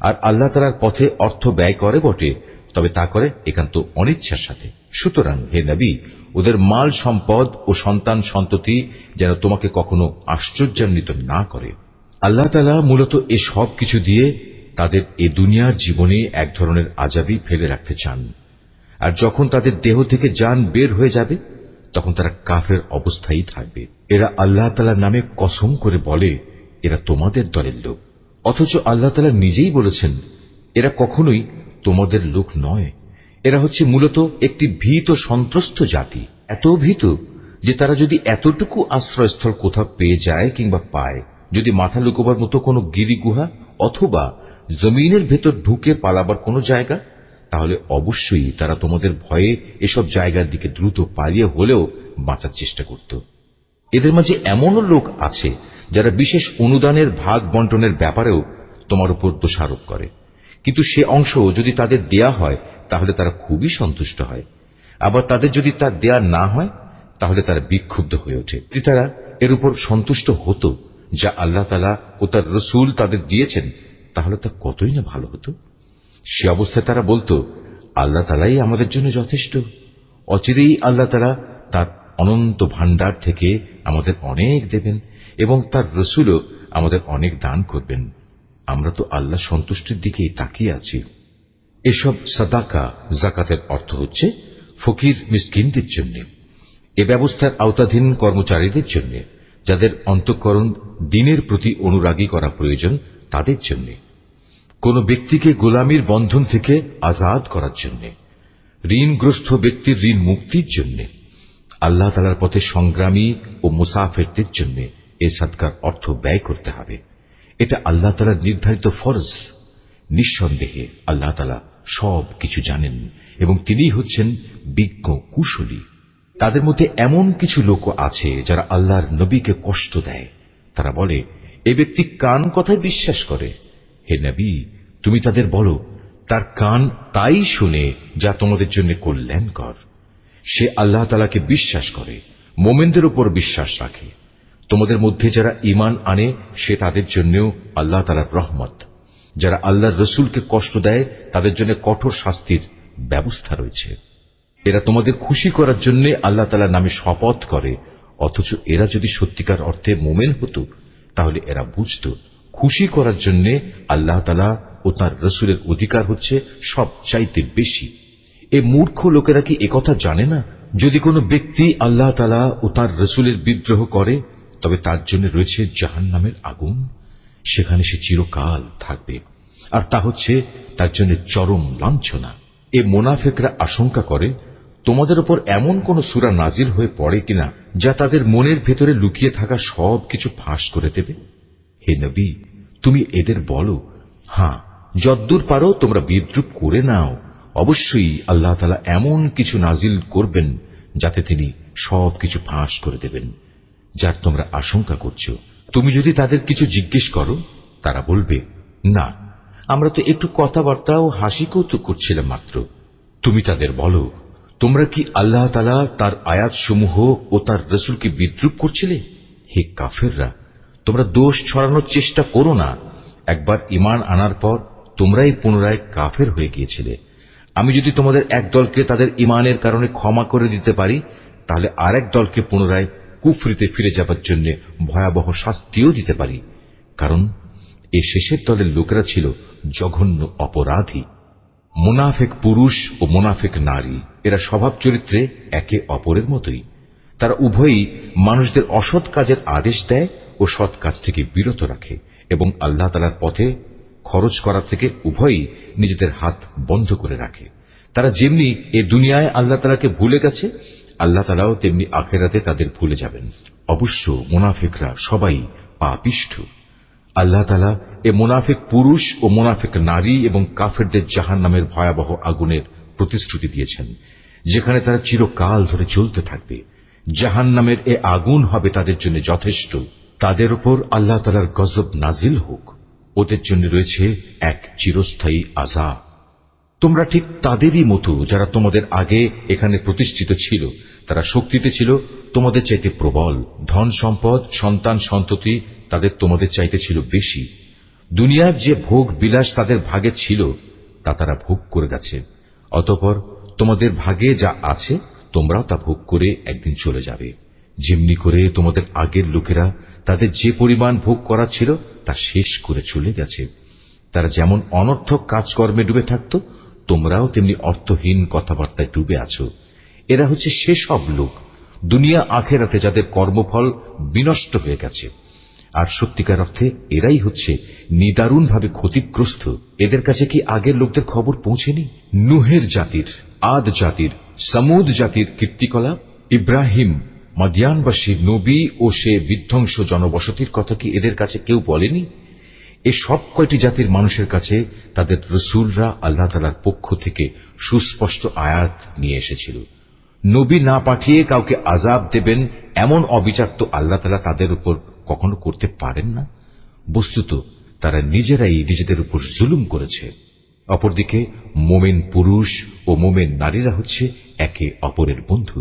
আর আল্লাহ তাআলার পথে অর্থ ব্যয় করে বটে, তবে তা করে একান্ত অনিচ্ছার সাথে। সুতরাং হে নবী, ওদের মাল সম্পদ ও সন্তান সন্ততি যেন তোমাকে কখনো আশ্চর্যান্বিত না করে। আল্লাহ তাআলা মূলত এ সব কিছু দিয়ে তাদের এ দুনিয়ার জীবনে এক ধরনের আযাবই ফেলে রাখতে চান, আর যখন তাদের দেহ থেকে জান বের হয়ে যাবে তখন তারা কাফের অবস্থায় থাকবে। এরা আল্লাহ তাআলার নামে কসম করে বলে এরা তোমাদের দলের লোক, অথচ আল্লাহ তাআলা নিজেই বলেছেন এরা কখনোই তোমাদের লোক নয়। এরা হচ্ছে মূলত একটি ভীত সন্ত্রস্ত জাতি, এত ভীত যে তারা যদি এতটুকু আশ্রয়স্থল কোথাও পেয়ে যায় কিংবা পায়, যদি মাথা লুকোবার মতো কোনো গিরিগুহা অথবা জমিনের ভেতর ঢুকে পালাবার কোনো জায়গা, তাহলে অবশ্যই তারা তোমাদের ভয়ে এসব জায়গার দিকে দ্রুত পালিয়ে হলেও বাঁচার চেষ্টা করত। এদের মাঝে এমনও লোক আছে যারা বিশেষ অনুদানের ভাগ বন্টনের ব্যাপারেও তোমার উপর দোষারোপ করে, কিন্তু সে অংশ যদি তাদের দেয়া হয় তাহলে তারা খুবই সন্তুষ্ট হয়। আবার তাদের যদি তা দেয়া না হয় তাহলে তারা বিক্ষুব্ধ হয়ে ওঠে। যদি তারা এর উপর সন্তুষ্ট হতো যা আল্লাহ তাআলা ও তার রসুল তাদের দিয়েছেন তাহলে তা কতই না ভালো হতো। সে অবস্থায় তারা বলতো, আল্লাহ তাআলাই আমাদের জন্য যথেষ্ট। অচিরেই আল্লাহ তাআলা তার অনন্ত ভাণ্ডার থেকে আমাদের অনেক দেবেন এবং তার রসুলও আমাদের অনেক দান করবেন। আমরা তো আল্লাহ সন্তুষ্টির দিকেই তাকিয়ে আছি। এসব সাদাকা যাকাতের অর্থ হচ্ছে ফকির মিসকিনদের জন্য, এ ব্যবস্থার আওতাধীন কর্মচারীদের জন্য, যাদের অন্তঃকরণ দ্বীনের প্রতি অনুরাগী করা প্রয়োজন তাদের জন্য, কোন ব্যক্তিকে গোলামির বন্ধন থেকে আজাদ করার জন্য, ঋণগ্রস্ত ব্যক্তির ঋণ মুক্তির জন্য, আল্লাহ তাআলার পথে সংগ্রামী ও মুসাফিরদের জন্য এ সাদকার অর্থ ব্যয় করতে হবে। এটা আল্লাহ তাআলার নির্ধারিত ফরজ। নিঃসন্দেহে আল্লাহ তাআলা সব কিছু জানেন এবং তিনিই হচ্ছেন বিজ্ঞ কুশলী। তাদের মধ্যে এমন কিছু লোক আছে যারা আল্লাহর নবীকে কষ্ট দেয়। তারা বলে, এ ব্যক্তি কান কথায় বিশ্বাস করে। হে নবী, তুমি তাদের বলো, তার কান তাই শুনে যা তোমাদের জন্য কল্যাণকর। সে আল্লাহ তাআলাকে বিশ্বাস করে, মোমেনদের উপর বিশ্বাস রাখে। তোমাদের মধ্যে যারা ঈমান আনে সে তাদের জন্যও আল্লাহ তাআলার রহমত। যারা আল্লাহর রসুলকে কষ্ট দেয় তাদের জন্য কঠোর শাস্তির ব্যবস্থা রয়েছে। এরা তোমাদের খুশি করার জন্য আল্লাহ তাআলার নামে শপথ করে, অথচ এরা যদি সত্যিকার অর্থে মোমেন হতো তাহলে এরা বুঝত খুশি করার জন্য আল্লাহ তাআলা ও তাঁর রসুলের অধিকার হচ্ছে সবচাইতে বেশি। এ মূর্খ লোকেরা কি একথা জানে না? যদি কোনো ব্যক্তি আল্লাহ তাআলা ও তাঁর রসুলের বিদ্রোহ করে তবে তার জন্য রয়েছে জাহান্নামের আগুন, সেখানে সে চিরকাল থাকবে, আর তা হচ্ছে তার জন্য চরম লাঞ্ছনা। এ মুনাফিকরা আশঙ্কা করে তোমাদের উপর এমন কোন সূরা নাজিল হয়ে পড়ে কিনা যা তাদের মনের ভেতরে লুকিয়ে থাকা সব কিছু ফাঁস করে দেবে। হে নবী, তুমি এদের বলো, হ্যাঁ, যদ্দূর পারো তোমরা বিদ্রুপ করে নাও। অবশ্যই আল্লাহ তাআলা এমন কিছু নাজিল করবেন যাতে তিনি সব কিছু ফাঁস করে দেবেন যার তোমরা আশঙ্কা করছো। তুমি যদি তাদের কিছু জিজ্ঞেস করো তারা বলবে, না, আমরা তো একটু কথাবার্তা ও হাসি কৌতুক করছিলাম মাত্র। তুমি তাদের বলো, তোমরা কি আল্লাহ তাআলা তার আয়াতসমূহ ও তার রসুলকে বিদ্রুপ করছিলে? হে কাফেররা, তোমরা দোষ ছড়ানোর চেষ্টা করো না। একবার ঈমান আনার পর তোমরাই পুনরায় কাফের হয়ে গিয়েছিলে। আমি যদি তোমাদের এক দলকে তাদের ঈমানের কারণে ক্ষমা করে দিতে পারি তাহলে আরেক দলকে পুনরায় কুফরিতে ফিরে যাবার জন্য ভয়াবহ শাস্তিও দিতে পারি, কারণ এ শেষের দলের লোকেরা ছিল জঘন্য অপরাধী। মুনাফিক পুরুষ ও মুনাফিক নারী এরা স্বভাব চরিত্রে একে অপরের মতোই। তারা উভয়ই মানুষদের অসৎ কাজের আদেশ দেয় ও সৎ কাজ থেকে বিরত রাখে এবং আল্লাহ তাআলার পথে খরচ করা থেকে উভয়ই নিজেদের হাত বন্ধ করে রাখে। তারা যেমনি এ দুনিয়ায় আল্লাহ তাআলাকে ভুলে গেছে, আল্লাহ তাআলাও তেমনি আখিরাতে তাদের ভুলে যাবেন। অবশ্য মুনাফিকরা সবাই পাপিষ্ঠ। আল্লাহ তাআলা এ মুনাফিক পুরুষ ও মুনাফিক নারী এবং কাফেরদের জাহান্নামের ভয়াবহ আগুনের প্রতিশ্রুতি দিয়েছেন, যেখানে তারা চিরকাল ধরে জ্বলতে থাকবে। জাহান্নামের এ আগুন হবে তাদের জন্য যথেষ্ট। তাদের উপর আল্লাহ তাআলার গজব নাজিল হোক। ওদের জন্য রয়েছে এক চিরস্থায়ী আযাব। তোমরা ঠিক তাদেরই মতো যারা তোমাদের আগে এখানে প্রতিষ্ঠিত ছিল। তারা শক্তিতে ছিল তোমাদের চাইতে প্রবল, ধন সম্পদ, সন্তান সন্ততি তাদের তোমাদের চাইতে ছিল বেশি। দুনিয়ার যে ভোগ বিলাস তাদের ভাগে ছিল তা তারা ভোগ করে গেছে। অতঃপর তোমাদের ভাগে যা আছে তোমরাও তা ভোগ করে একদিন চলে যাবে। যেমনি করে তোমাদের আগের লোকেরা তাদের যে পরিমাণ ভোগ করা ছিল তা শেষ করে চলে গেছে। তারা যেমন অনর্থক কাজকর্মে ডুবে থাকত, তোমরাও তেমনি অর্থহীন কথাবার্তায় ডুবে আছো। এরা হচ্ছে সেসব লোক দুনিয়া আখেরাতে যাদের কর্মফল বিনষ্ট হয়ে গেছে, আর সত্যিকার অর্থে এরাই হচ্ছে নিদারুণভাবে ক্ষতিগ্রস্ত। এদের কাছে কি আগের লোকদের খবর পৌঁছেনি? নুহের জাতির, আদ জাতির, সমুদ জাতির কীর্তিকলাপ, ইব্রাহিম, মাদিয়ানবাসী নবী ও সে বিধ্বংস জনবসতির কথা কি এদের কাছে কেউ বলেনি? এ সব কয়টি জাতির মানুষের কাছে তাদের রসুলরা আল্লাহ তাআলার পক্ষ থেকে সুস্পষ্ট আয়াত নিয়ে এসেছিল। নবী না পাঠিয়ে কাউকে আযাব দেবেন এমন অবিচার তো আল্লাহ তাআলা তাদের উপর কখনো করতে পারেন না। বস্তুত তারা নিজেরাই নিজেদের উপর জুলুম করেছে। অপরদিকে মোমেন পুরুষ ও মোমেন নারীরা হচ্ছে একে অপরের বন্ধু।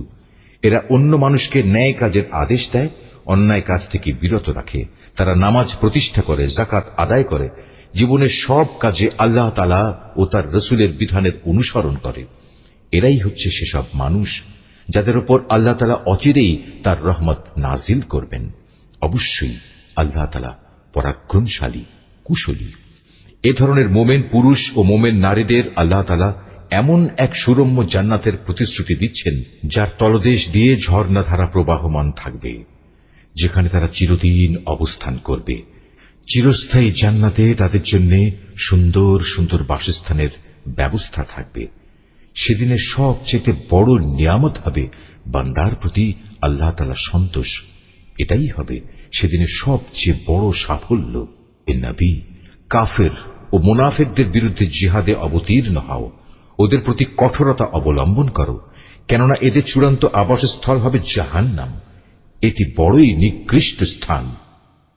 এরা অন্য মানুষকে ন্যায় কাজের আদেশ দেয়, অন্যায় কাজ থেকে বিরত রাখে। তারা নামাজ প্রতিষ্ঠা করে, যাকাত আদায় করে, জীবনের সব কাজে আল্লাহ তাআলা ও তার রসুলের বিধানের অনুসরণ করে। এরাই হচ্ছে সেসব মানুষ যাদের উপর আল্লাহ তাআলা অচিরেই তার রহমত নাজিল করবেন। অবশ্যই আল্লাহ তাআলা পরাক্রমশালী, কুশলী। এ ধরনের মোমেন পুরুষ ও মোমেন নারীদের আল্লাহ তাআলা এমন এক সুরম্য জান্নাতের প্রতিশ্রুতি দিচ্ছেন, যার তলদেশ দিয়ে ঝর্ণাধারা প্রবাহমান থাকবে, যেখানে তারা চিরদিন অবস্থান করবে। চিরস্থায়ী জান্নাতে তাদের জন্য সুন্দর সুন্দর বাসস্থানের ব্যবস্থা থাকবে। সেদিনের সবচেয়ে বড় নিয়ামত হবে বান্দার প্রতি আল্লাহ তাআলার সন্তোষ। এটাই হবে সেদিনের সবচেয়ে বড় সাফল্য। এ নবী, কাফের ও মুনাফিকদের বিরুদ্ধে জিহাদে অবতীর্ণ হও, ওদের প্রতি কঠোরতা অবলম্বন করো, কেননা এদের চূড়ান্ত আবাসস্থল হবে জাহান্নাম। এটি বড়ই নিকৃষ্ট স্থান।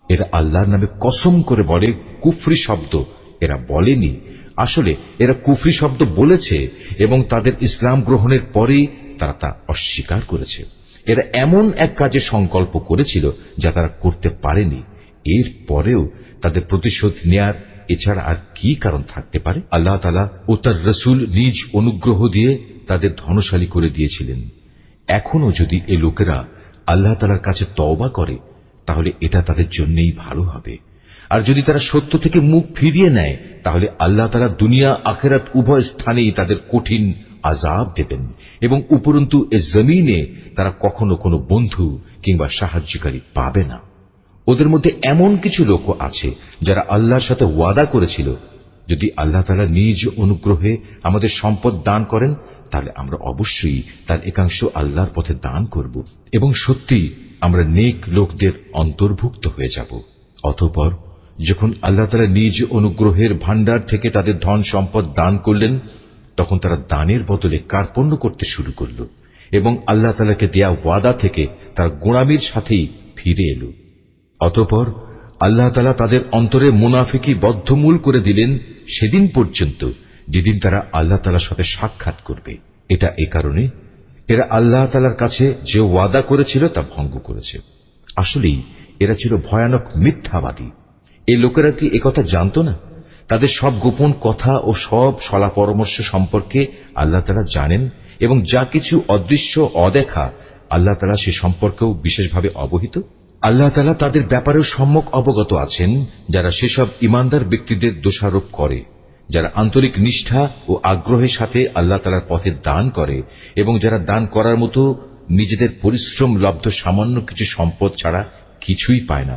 এরা আল্লাহর নামে কসম করে বলে কুফরি শব্দ এরা বলেনি, আসলে এরা কুফরি শব্দ বলেছে এবং তাদের ইসলাম গ্রহণের পরে তারা তা অস্বীকার করেছে। এরা এমন এক কাজের সংকল্প করেছিল যা তারা করতে পারেনি। এর পরেও তাদের প্রতিশোধ নেয়ার এছাড়া আর কি কারণ থাকতে পারে? আল্লাহ তাআলা ও তার রসুল নিজ অনুগ্রহ দিয়ে তাদের ধনশালী করে দিয়েছিলেন। এখনো যদি এ লোকেরা আল্লাহ তাআলার কাছে তওবা করে তাহলে এটা তাদের জন্যই ভালো হবে। আর যদি তারা সত্য থেকে মুখ ফিরিয়ে নেয় তাহলে আল্লাহ তাআলা দুনিয়া আখিরাত উভয় স্থানেই তাদের কঠিন আযাব দেবেন এবং উপরন্তু এ জমিনে তারা কখনো কোনো বন্ধু কিংবা সাহায্যকারী পাবে না। ওদের মধ্যে এমন কিছু লোকও আছে যারা আল্লাহর সাথে ওয়াদা করেছিল, যদি আল্লাহ তাআলা নিজ অনুগ্রহে আমাদের সম্পদ দান করেন তাহলে আমরা অবশ্যই তার একাংশ আল্লাহর পথে দান করব এবং সত্যি আমরা নেক লোকদের অন্তর্ভুক্ত হয়ে যাব। অতঃপর যখন আল্লাহ তাআলা নিজ অনুগ্রহের ভাণ্ডার থেকে তাদের ধন সম্পদ দান করলেন, তখন তারা দানের বদলে কার্পণ্য করতে শুরু করল এবং আল্লাহ তাআলাকে দেয়া ওয়াদা থেকে তার গোঁড়ামির সাথেই ফিরে এলো। অতঃপর আল্লাহ তাআলা তাদের অন্তরে মুনাফিকি বদ্ধমূল করে দিলেন সেদিন পর্যন্ত যেদিন তারা আল্লাহ তাআলার সাথে সাক্ষাৎ করবে। এটা এ কারণে এরা আল্লাহ তাআলার কাছে যে ওয়াদা করেছিল তা ভঙ্গ করেছে। আসলেই এরা ছিল ভয়ানক মিথ্যাবাদী। এই লোকেরা কি একথা জানত না? তাদের সব গোপন কথা ও সব সলা পরামর্শ সম্পর্কে আল্লাহ তাআলা জানেন এবং যা কিছু অদৃশ্য অদেখা আল্লাহ তাআলা সে সম্পর্কেও বিশেষভাবে অবহিত। আল্লাহ তাআলা তাদের ব্যাপারেও সম্যক অবগত আছেন, যারা সেসব ইমানদার ব্যক্তিদের দোষারোপ করে, যারা আন্তরিক নিষ্ঠা ও আগ্রহের সাথে আল্লাহ তাআলার পথে দান করে এবং যারা দান করার মতো নিজেদের পরিশ্রম লব্ধ সামান্য কিছু সম্পদ ছাড়া কিছুই পায় না।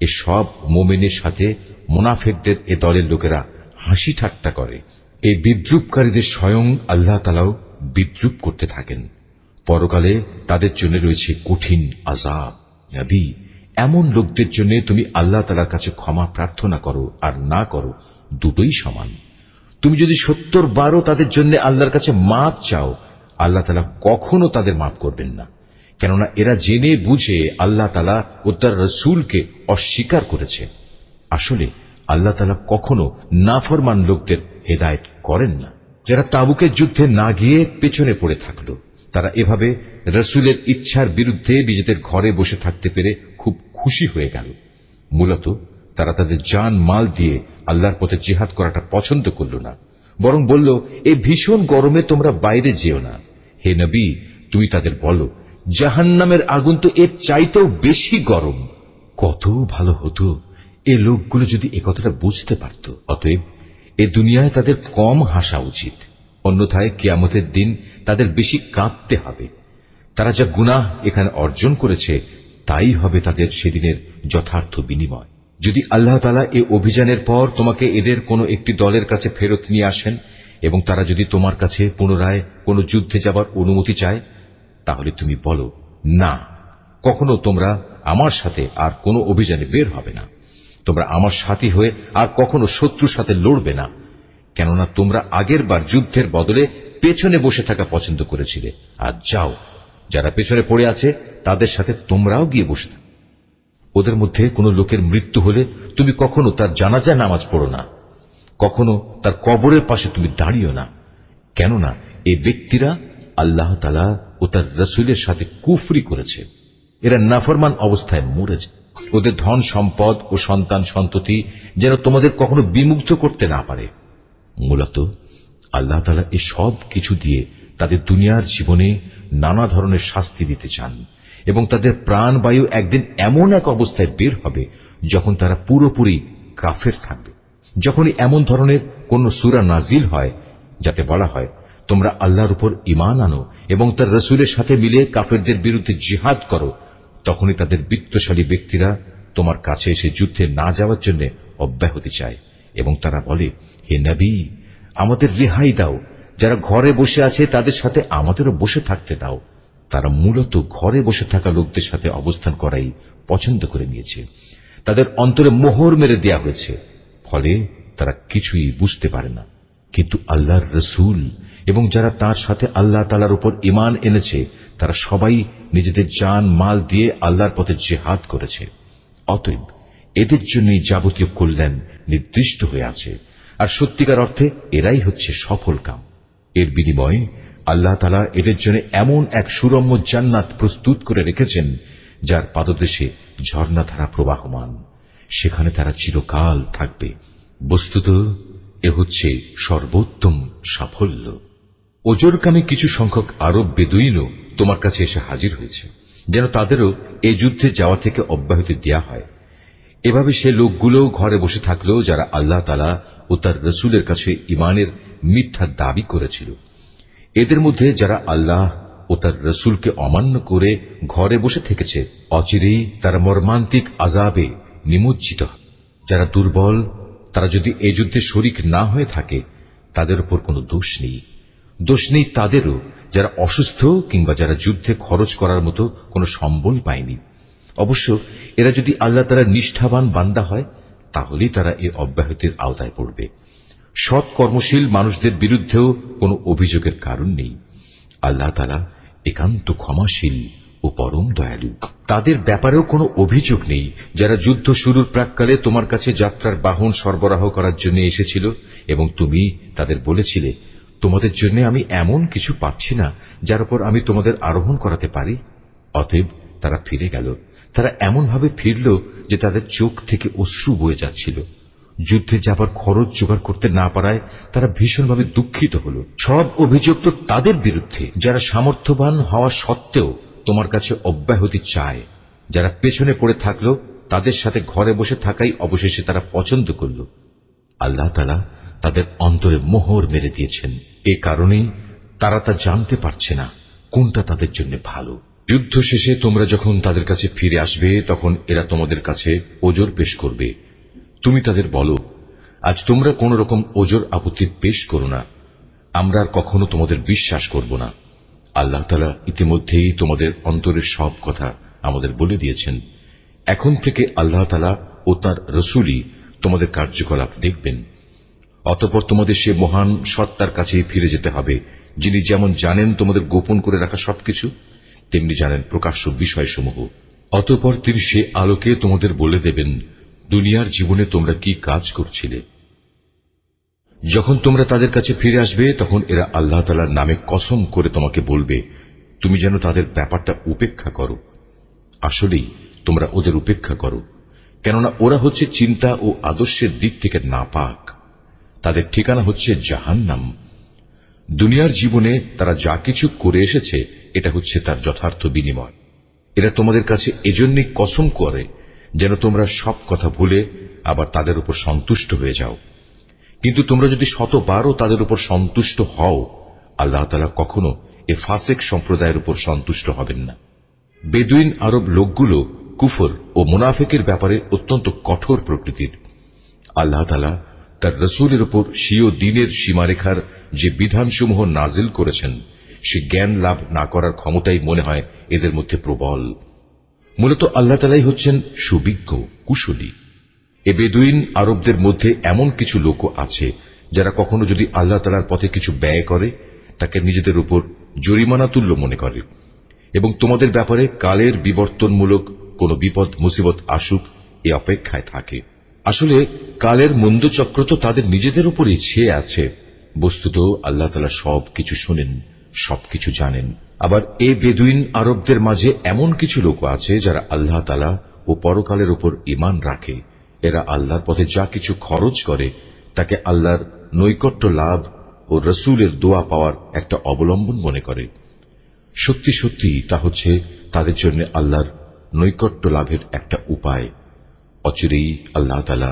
এ সব মুমিনের সাথে মুনাফিকদের এ দলের লোকেরা হাসি ঠাট্টা করে। এই বিদ্রূপকারীদের স্বয়ং আল্লাহ তাআলাও বিদ্রূপ করতে থাকেন। পরকালে তাদের জন্য রয়েছে কঠিন আযাব। নবী, এমন লোকদের জন্য তুমি আল্লাহ তাআলার কাছে ক্ষমা প্রার্থনা করো আর না করো, দুটোই সমান। তুমি যদি 70 বারও তাদের জন্য আল্লাহর কাছে মাপ চাও, আল্লাহ তাআলা কখনো তাদের মাফ করবেন না, কেননা এরা জেনে বুঝে আল্লাহ তাআলা ও তার রাসূলকে অস্বীকার করেছে। আসলে আল্লাহ তাআলা কখনো নাফরমান লোকদের হেদায়েত করেন না। যারা তাবুকের যুদ্ধে না গিয়ে পেছনে পড়ে থাকলো, তারা এভাবে রাসূলের ইচ্ছার বিরুদ্ধে নিজেদের ঘরে বসে থাকতে পেরে খুব খুশি হয়ে গেল। মূলত তারা তাদের জান মাল দিয়ে আল্লাহর পথে জিহাদ করাটা পছন্দ করল না, বরং বলল, এই ভীষণ গরমে তোমরা বাইরে যেও না। হে নবী, তুমি তাদের বলো, জাহান্নামের আগুন তো এর চাইতেও বেশি গরম। কত ভালো হতো এই লোকগুলো যদি একথাটা বুঝতে পারত। অতএব এ দুনিয়ায় তাদের কম হাসা উচিত, অন্যথায় কিয়ামতের দিন তাদের বেশি কাঁদতে হবে। তারা যা গুনাহ এখানে অর্জন করেছে তাই হবে তাদের সেদিনের যথার্থ বিনিময়। যদি আল্লাহ তাআলা এই অভিযানের পর তোমাকে এদের কোনো একটি দলের কাছে ফেরত নিয়ে আসেন এবং তারা যদি তোমার কাছে পুনরায় কোনো যুদ্ধে যাবার অনুমতি চায়, তাহলে তুমি বলো, না, কখনো তোমরা আমার সাথে আর কোনো অভিযানে বের হবে না। তোমরা আমার সাথী হয়ে আর কখনো শত্রুর সাথে লড়বে না, কেননা তোমরা আগের বার যুদ্ধের বদলে পেছনে বসে থাকা পছন্দ করেছিলে। আর যাও, যারা পেছনে পড়ে আছে তাদের সাথে তোমরাও গিয়ে বসে থাকো। ওদের মধ্যে কোনো লোকের মৃত্যু হলে তুমি কখনো তার জানাজা নামাজ পড়ো না। কখনো তার কবরের পাশে তুমি দাঁড়িও না, কেননা এই ব্যক্তিরা আল্লাহ তাআলা ও তার রাসূলের সাথে কুফরি করেছে। এরা নাফরমান অবস্থায় মরেছে। ওদের ধন সম্পদ ও সন্তান সন্ততি যেন তোমাদের কখনো বিমুগ্ধ করতে না পারে। মূলত আল্লাহ তাআলা এই সব কিছু দিয়ে তাদের দুনিয়ার জীবনে নানা ধরনের শাস্তি দিতে চান, এবং তাদের প্রাণবায়ু একদিন এমন এক অবস্থায় বের হবে যখন তারা পুরোপুরি কাফের থাকবে। যখনই এমন ধরনের কোন সূরা নাজিল হয় যাতে বলা হয় তোমরা আল্লাহর উপর ঈমান আনো এবং তার রাসূলের সাথে মিলে কাফেরদের বিরুদ্ধে জিহাদ করো, তখনই তাদের বিত্তশালী ব্যক্তিরা তোমার কাছে এসে যুদ্ধে না যাওয়ার জন্য অব্যাহতি চায় এবং তারা বলে, হে নবী, আমাদের রেহাই দাও, যারা ঘরে বসে আছে তাদের সাথে আমাদেরও বসে থাকতে দাও। তারা মূলত ঘরে বসে থাকা লোকদের সাথে অবস্থান করাই পছন্দ করে নিয়েছে। তাদের অন্তরে মোহর মেরে দেয়া হয়েছে, ফলে তারা কিছুই বুঝতে পারে না। কিন্তু আল্লাহর রাসূল এবং যারা তার সাথে আল্লাহ তাআলার উপর ঈমান এনেছে তারা সবাই নিজেদের জান মাল দিয়ে আল্লাহর পথে জিহাদ করেছে। অতএব এদের জন্যই যাবতীয় কল্যাণ নির্দিষ্ট হয়ে আছে, আর সত্যিকার অর্থে এরাই হচ্ছে সফল কাম। এর বিনিময়ে আল্লাহ তাআলা এদের জন্য এমন এক সুরম্য জান্নাত প্রস্তুত করে রেখেছেন যার পাদদেশে ঝর্ণাধারা প্রবাহমান, সেখানে তারা চিরকাল থাকবে। বস্তুত এ হচ্ছে সর্বোত্তম সাফল্য। ওজরকামী কিছু সংখ্যক আরব বেদুইনও তোমার কাছে এসে হাজির হয়েছে, যেন তাদেরও এই যুদ্ধে যাওয়া থেকে অব্যাহতি দেয়া হয়। এভাবে সে লোকগুলো ঘরে বসে থাকলো যারা আল্লাহ তাআলা ও তার রাসূলের কাছে ঈমানের মিথ্যা দাবি করেছিল। এদের মধ্যে যারা আল্লাহ ও তার রাসূলকে অমান্য করে ঘরে বসে থেকেছে, অচিরেই তারা মর্মান্তিক আযাবে নিমজ্জিত হয়। যারা দুর্বল তারা যদি এই যুদ্ধে শরীক না হয়ে থাকে তাদের উপর কোনো দোষ নেই। দোষ নেই তাদেরও যারা অসুস্থ কিংবা যারা যুদ্ধে খরচ করার মতো কোনো সম্বল পায়নি। অবশ্য এরা যদি আল্লাহ তাআলার নিষ্ঠাবান বান্দা হয় তাহলেই তারা এই অব্যাহতির আওতায় পড়বে। সৎ কর্মশীল মানুষদের বিরুদ্ধেও কোনো অভিযোগের কারণ নেই। আল্লাহ তাআলা একান্ত ক্ষমাশীল ও পরম দয়ালু। তাদের ব্যাপারেও কোনো অভিযোগ নেই যারা যুদ্ধ শুরুর প্রাক্কালে তোমার কাছে যাত্রার বাহন সরবরাহ করার জন্য এসেছিল এবং তুমি তাদের বলেছিলে, তোমাদের জন্য আমি এমন কিছু পাচ্ছি না যার উপর আমি তোমাদের আরোহণ করাতে পারি। অতএব তারা ফিরে গেল। তারা এমনভাবে ফিরল যে তাদের চোখ থেকে অশ্রু বয়ে যাচ্ছিল। যুদ্ধে যাবার খরচ জোগাড় করতে না পারায় তারা ভীষণভাবে দুঃখিত হল। সব অভিযোগ তো তাদের বিরুদ্ধে যারা সামর্থ্যবান হওয়া সত্ত্বেও তোমার কাছে অব্যাহতি চায়। যারা পেছনে পড়ে থাকলো তাদের সাথে ঘরে বসে থাকাই অবশেষে তারা পছন্দ করল। আল্লাহ তাআলা তাদের অন্তরে মোহর মেরে দিয়েছেন। এ কারণেই তারা তা জানতে পারছে না কোনটা তাদের জন্য ভালো। যুদ্ধ শেষে তোমরা যখন তাদের কাছে ফিরে আসবে তখন এরা তোমাদের কাছে ওজর পেশ করবে। তুমি তাদের বলো, আজ তোমরা কোন রকম ওজর আপত্তি পেশ করো না, আমরা আর কখনো তোমাদের বিশ্বাস করব না। আল্লাহ তাআলা ইতিমধ্যেই তোমাদের অন্তরের সব কথা আমাদের বলে দিয়েছেন। এখন থেকে আল্লাহ তাআলা ও তাঁর রাসূলই তোমাদের কার্যকলাপ দেখবেন। অতঃপর তোমাদের সে মহান সত্তার কাছেই ফিরে যেতে হবে, যিনি যেমন জানেন তোমাদের গোপন করে রাখা সবকিছু, তেমনি জানেন প্রকাশ্য বিষয়সমূহ। অতঃপর তিনি সে আলোকে তোমাদের বলে দেবেন দুনিয়ার জীবনে তোমরা কি কাজ করছিলে। যখন তোমরা তাদের কাছে ফিরে আসবে তখন এরা আল্লাহ তাআলার নামে কসম করে তোমাকে বলবে তুমি যেন তাদের ব্যাপারটা উপেক্ষা করো। আসলেই তোমরা ওদের উপেক্ষা করো, কেননা ওরা হচ্ছে চিন্তা ও আদর্শের দিক থেকে নাপাক। তাদের ঠিকানা হচ্ছে জাহান্নাম। দুনিয়ার জীবনে তারা যা কিছু করে এসেছে এটা হচ্ছে তার যথার্থ বিনিময়। এরা তোমাদের কাছে এজন্যই কসম করে যেন তোমরা সব কথা ভুলে আবার তাদের উপর সন্তুষ্ট হয়ে যাও। কিন্তু তোমরা যদি শতবারও তাদের উপর সন্তুষ্ট হও, আল্লাহ তাআলা কখনো এ ফাসেক সম্প্রদায়ের উপর সন্তুষ্ট হবেন না। বেদুইন আরব লোকগুলো কুফর ও মুনাফিকের ব্যাপারে অত্যন্ত কঠোর প্রকৃতির। আল্লাহ তাআলা তার রাসূলের উপর স্বীয় দ্বীনের সীমারেখার যে বিধানসমূহ নাজিল করেছেন সে জ্ঞান লাভ না করার ক্ষমতাই মনে হয় এদের মধ্যে প্রবল। মূলত আল্লাহ তাআলাই হচ্ছেন সুবিজ্ঞ কুশলী। এ বেদুইন আরবদের মধ্যে এমন কিছু লোকও আছে যারা কখনো যদি আল্লাহ তাআলার পথে কিছু ব্যয় করে তাকে নিজেদের উপর জরিমানা তুল্য মনে করে এবং তোমাদের ব্যাপারে কালের বিবর্তনমূলক কোনো বিপদ মুসিবত আসুক এ অপেক্ষায় থাকে। আসলে কালের মন্দচক্র তো তাদের নিজেদের উপরই ছেয়ে আছে। বস্তুত আল্লাহ তাআলা সবকিছু শোনেন, সবকিছু জানেন। আবার এই বেদুইন আরবদের মাঝে এমন কিছু লোক আছে যারা আল্লাহ তাআলা ও পরকালের উপর ঈমান রাখে। এরা আল্লাহর পথে যা কিছু খরচ করে তাকে আল্লাহর নৈকট্য লাভ ও রসুলের দোয়া পাওয়ার একটা অবলম্বন মনে করে। সত্যি সত্যি তা হচ্ছে তাদের জন্য আল্লাহর নৈকট্য লাভের একটা উপায়। অচিরেই আল্লাহ তাআলা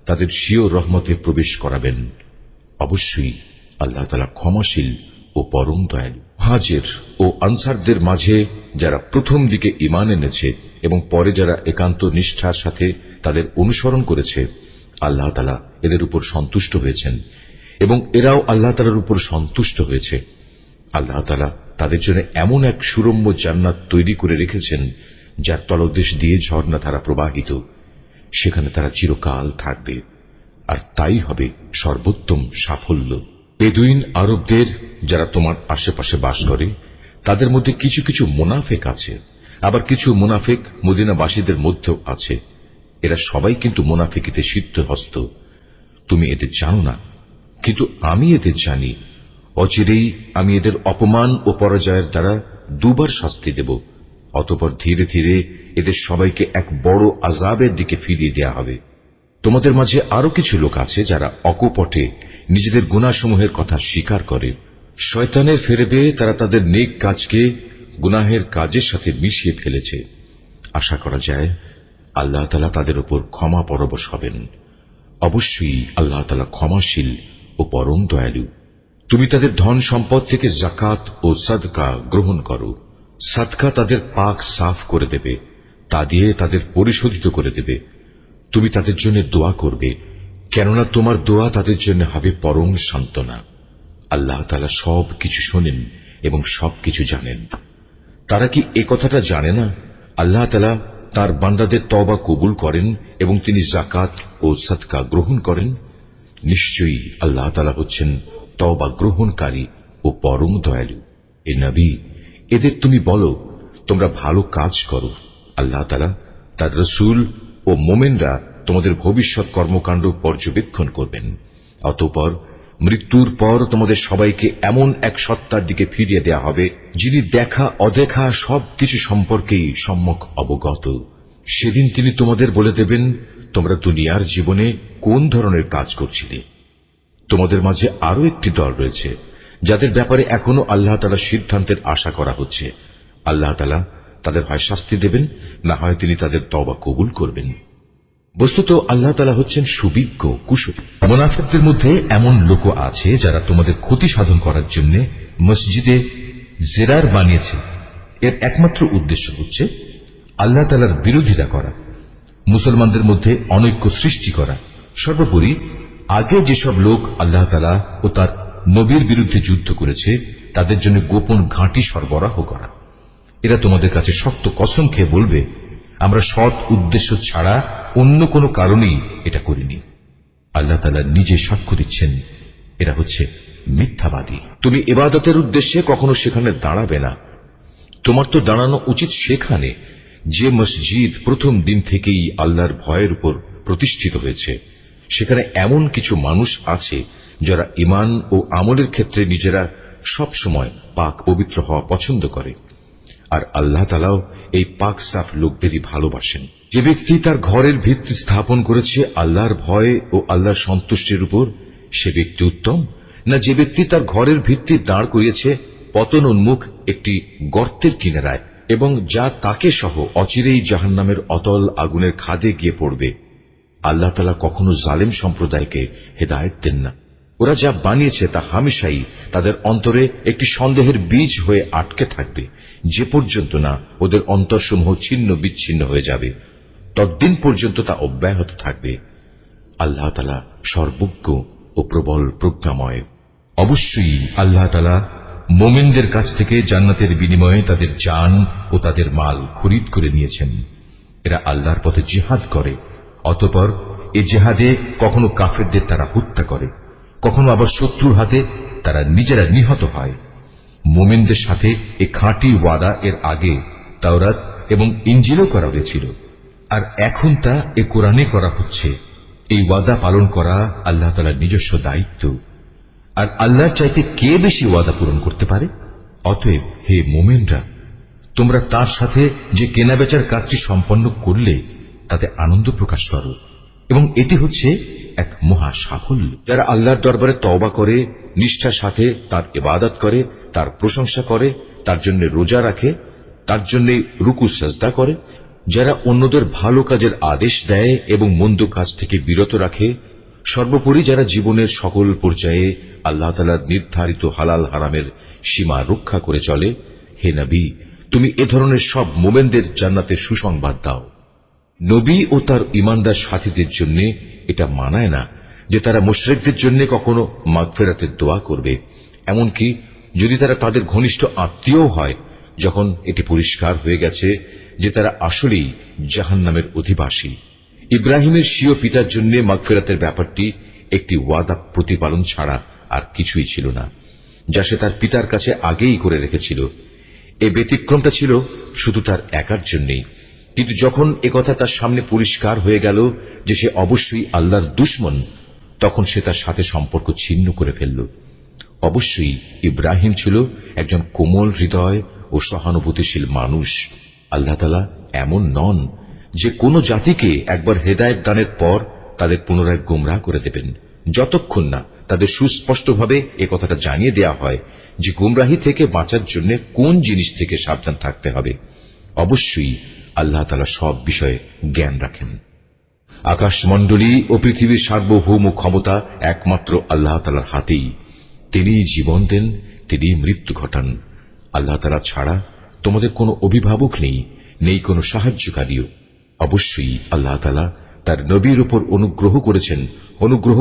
তাদের স্বীয় রহমতে প্রবেশ করাবেন। অবশ্যই আল্লাহ তাআলা ক্ষমাশীল ও পরম দয়ালু। মুহাজির ও আনসারদের মাঝে যারা প্রথম দিকে ঈমান এনেছে এবং পরে যারা একান্ত নিষ্ঠার সাথে তাদের অনুসরণ করেছে, আল্লাহ তাআলা এদের উপর সন্তুষ্ট হয়েছেন এবং এরাও আল্লাহ তাআলার উপর সন্তুষ্ট হয়েছে। আল্লাহ তাআলা তাদের জন্য এমন এক সুরম্য জান্নাত তৈরি করে রেখেছেন যার তলদেশ দিয়ে ঝর্ণাধারা প্রবাহিত। সেখানে তারা চিরকাল থাকবে, আর তাই হবে সর্বোত্তম সাফল্য। বেদুইন আরবদের যারা তোমার আশেপাশে বাস করে তাদের মধ্যে কিছু কিছু মুনাফিক আছে, আবার কিছু মুনাফিক মদিনাবাসীদের মধ্যেও আছে। এরা সবাই কিন্তু মুনাফিকিতে সিদ্ধহস্ত। তুমি এদের জানো না, কিন্তু আমি এদের জানি। অচিরেই আমি এদের অপমান ও পরাজয়ের দ্বারা দুবার শাস্তি দেব। অতঃপর ধীরে ধীরে এদের সবাইকে এক বড় আযাবের দিকে ফিরিয়ে দেয়া হবে। তোমাদের মাঝে আরো কিছু লোক আছে যারা অকপটে নিজেদের গুনাহসমূহের কথা স্বীকার করে। শয়তানের ফেরেবে তারা তাদের নেক কাজকে গুনাহের কাজের সাথে মিশিয়ে ফেলেছে। আশা করা যায় আল্লাহ তাআলা তাদের উপর ক্ষমা পরবশ হবেন। অবশ্যই আল্লাহ তাআলা ক্ষমাশীল ও পরম দয়ালু। তুমি তাদের ধন সম্পদ থেকে যাকাত ও সাদকা গ্রহণ করো। সাদকা তাদের পাক সাফ করে দেবে, তা দিয়ে তাদের পরিশোধিত করে দেবে। তুমি তাদের জন্য দোয়া করবে, কেননা তোমার দোয়া তাদের জন্য হবে পরম সান্ত্বনা। আল্লাহ তাআলা সব কিছু শোনেন এবং সবকিছু জানেন। তারা কি এ কথাটা জানে না আল্লাহ তাআলা তার বান্দাদের তওবা কবুল করেন এবং তিনি যাকাত ও সাদকা গ্রহণ করেন? নিশ্চয়ই আল্লাহ তাআলা হচ্ছেন তওবা গ্রহণকারী ও পরম দয়ালু। এ নবী, এদের তুমি বলো তোমরা ভালো কাজ করো। আল্লাহ তাআলা, তার রসূল ও মোমেনরা তোমাদের ভবিষ্যৎ কর্মকাণ্ড পর্যবেক্ষণ করবেন। অতঃপর মৃত্যুর পর তোমাদের সবাইকে এমন এক সত্তার দিকে ফিরিয়ে দেয়া হবে যিনি দেখা অদেখা সবকিছু সম্পর্কেই সম্যক অবগত। সেদিন তিনি তোমাদের বলে দেবেন তোমরা দুনিয়ার জীবনে কোন ধরনের কাজ করছিলে। তোমাদের মাঝে আরো একটি দল রয়েছে যাদের ব্যাপারে এখনো আল্লাহ তাআলার সিদ্ধান্তের আশা করা হচ্ছে। আল্লাহ তাআলা তাদের হয় শাস্তি দেবেন, না হয় তিনি তাদের তওবা কবুল করবেন। বস্তুত আল্লাহ তাআলা হচ্ছেন সুবিজ্ঞ, কুশলী। মুনাফিকদের মধ্যে এমন লোক আছে যারা তোমাদের ক্ষতি সাধন করার জন্য মসজিদে জেরার বানিয়েছে। এর একমাত্র উদ্দেশ্য হচ্ছে আল্লাহ তাআলার বিরোধিতা করা, মুসলমানদের মধ্যে অনৈক্য সৃষ্টি করা। সর্বোপরি আগে যেসব লোক আল্লাহ তাআলা ও তার নবীর বিরুদ্ধে যুদ্ধ করেছে তাদের জন্য গোপন ঘাঁটি সরবরাহ করা। এরা তোমাদের কাছে শক্ত কসম খেয়ে বলবে, আমরা সৎ উদ্দেশ্য ছাড়া অন্য কোনো কারণেই এটা করিনি। আল্লাহ তাআলা নিজে সাক্ষ্য দিচ্ছেন এরা হচ্ছে মিথ্যাবাদী। তুমি ইবাদতের উদ্দেশ্যে কখনো সেখানে দাঁড়াবে না। তোমার তো দাঁড়ানো উচিত সেখানে যে মসজিদ প্রথম দিন থেকেই আল্লাহর ভয়ের উপর প্রতিষ্ঠিত হয়েছে। সেখানে এমন কিছু মানুষ আছে যারা ঈমান ও আমলের ক্ষেত্রে নিজেরা সব সময় পাক পবিত্র হওয়া পছন্দ করে, আর আল্লাহ তাআলাও এই পাক সাফ লোকদেরই ভালোবাসেন। যে ব্যক্তি তার ঘরের ভিত্তি স্থাপন করেছে আল্লাহর ভয় ও আল্লাহর সন্তুষ্টির উপর, সে ব্যক্তি উত্তম, না যে ব্যক্তি তার ঘরের ভিত্তি দাঁড় করিয়েছে পতন উন্মুখ একটি গর্তের কিনারায় এবং যা তাকে সহ অচিরেই জাহান্নামের অতল আগুনের খাদে গিয়ে পড়বে। আল্লাহ তাআলা কখনো জালেম সম্প্রদায়কে হেদায়েত দেন না। ওরা যা বানিয়েছে তা হামেশাই তাদের অন্তরে একটি সন্দেহের বীজ হয়ে আটকে থাকবে, যে পর্যন্ত না ওদের অন্তরসমূহ ছিন্ন বিচ্ছিন্ন হয়ে যাবে, ততদিন পর্যন্ত তা অব্যাহত থাকবে। আল্লাহ তাআলা সর্বজ্ঞ ও প্রবল প্রজ্ঞাময়। অবশ্যই আল্লাহ তাআলা মুমিনদের কাছ থেকে জান্নাতের বিনিময়ে তাদের জান ও তাদের মাল খরিদ করে নিয়েছেন। এরা আল্লাহর পথে জিহাদ করে, অতঃপর এ জিহাদে কখনো কাফেরদের তারা হত্যা করে, কখনো আবার শত্রুর হাতে তারা নিজেরা নিহত হয়। মুমিনদের সাথে এ খাঁটি ওয়াদা এর আগে তাওরাত এবং ইনজিলও করা হয়েছিল, আর এখন তা এ কোরআনে করা হচ্ছে। এই ওয়াদা পালন করা আল্লাহ তাআলার নিজস্ব দায়িত্ব, আর আল্লাহর চাইতে কে বেশি ওয়াদা পূরণ করতে পারে? অতএব হে মুমিনরা, তোমরা তার সাথে যে কেনাবেচার কাজটি সম্পন্ন করলে তাতে আনন্দ প্রকাশ করো, এবং এটি হচ্ছে এক মহা সাফল্য। যারা আল্লাহর দরবারে তওবা করে, নিষ্ঠার সাথে তার ইবাদত করে, তার প্রশংসা করে, তার জন্য রোজা রাখে, তার জন্য রুকু সাজদা করে, যারা অন্যদের ভালো কাজের আদেশ দেয় এবং মন্দ কাজ থেকে বিরত রাখে, সর্বোপরি যারা জীবনের সকল পর্যায়ে আল্লাহ তাআলার নির্ধারিত হালাল হারামের সীমা রক্ষা করে চলে, হে নবী, তুমি এ ধরনের সব মুমিনদের জান্নাতের সুসংবাদ দাও। নবী ও তার ঈমানদার সাথীদের জন্য এটা মানায় না যে তারা মুশরিকদের জন্য কখনো মাগফিরাতের দোয়া করবে, এমনকি যদি তারা তাদের ঘনিষ্ঠ আত্মীয় হয়, যখন এটি পরিষ্কার হয়ে গেছে যে তারা আসলেই জাহান্নামের অধিবাসী। ইব্রাহিমের স্বীয় পিতার জন্য মাগফিরাতের ব্যাপারটি একটি ওয়াদা প্রতিপালন ছাড়া আর কিছুই ছিল না, যা সে তার পিতার কাছে আগেই করে রেখেছিল। এই ব্যতিক্রমটা ছিল শুধু তার একার জন্যই, কিন্তু যখন একথা তার সামনে পরিষ্কার হয়ে গেল যে সে অবশ্যই আল্লাহর দুশমন, তখন সে তার সাথে সম্পর্ক ছিন্ন করে ফেলল। অবশ্যই ইব্রাহিম ছিল একজন কোমল হৃদয় ও সহানুভূতিশীল মানুষ। আল্লাহ তাআলা এমন নন যে কোনো জাতিকে একবার হেদায়েত দানের পর তাদের পুনরায় গোমরাহ করে দেবেন, যতক্ষণ না তাদের সুস্পষ্টভাবে এ কথাটা জানিয়ে দেয়া হয় যে গোমরাহি থেকে বাঁচার জন্য কোন জিনিস থেকে সাবধান থাকতে হবে। অবশ্যই আল্লাহ তাআলা সব বিষয়ে জ্ঞান রাখেন। আকাশমণ্ডলী ও পৃথিবীর সার্বভৌম ক্ষমতা একমাত্র আল্লাহ তাআলার হাতেই। তিনিই জীবন দেন, তিনিই মৃত্যু ঘটান। আল্লাহ তাআলা ছাড়া তোমাদের কোনো অভিভাবক নেই, নেই কোনো সাহায্যকারীও। অবশ্যই আল্লাহ তাআলা তার নবীর উপর অনুগ্রহ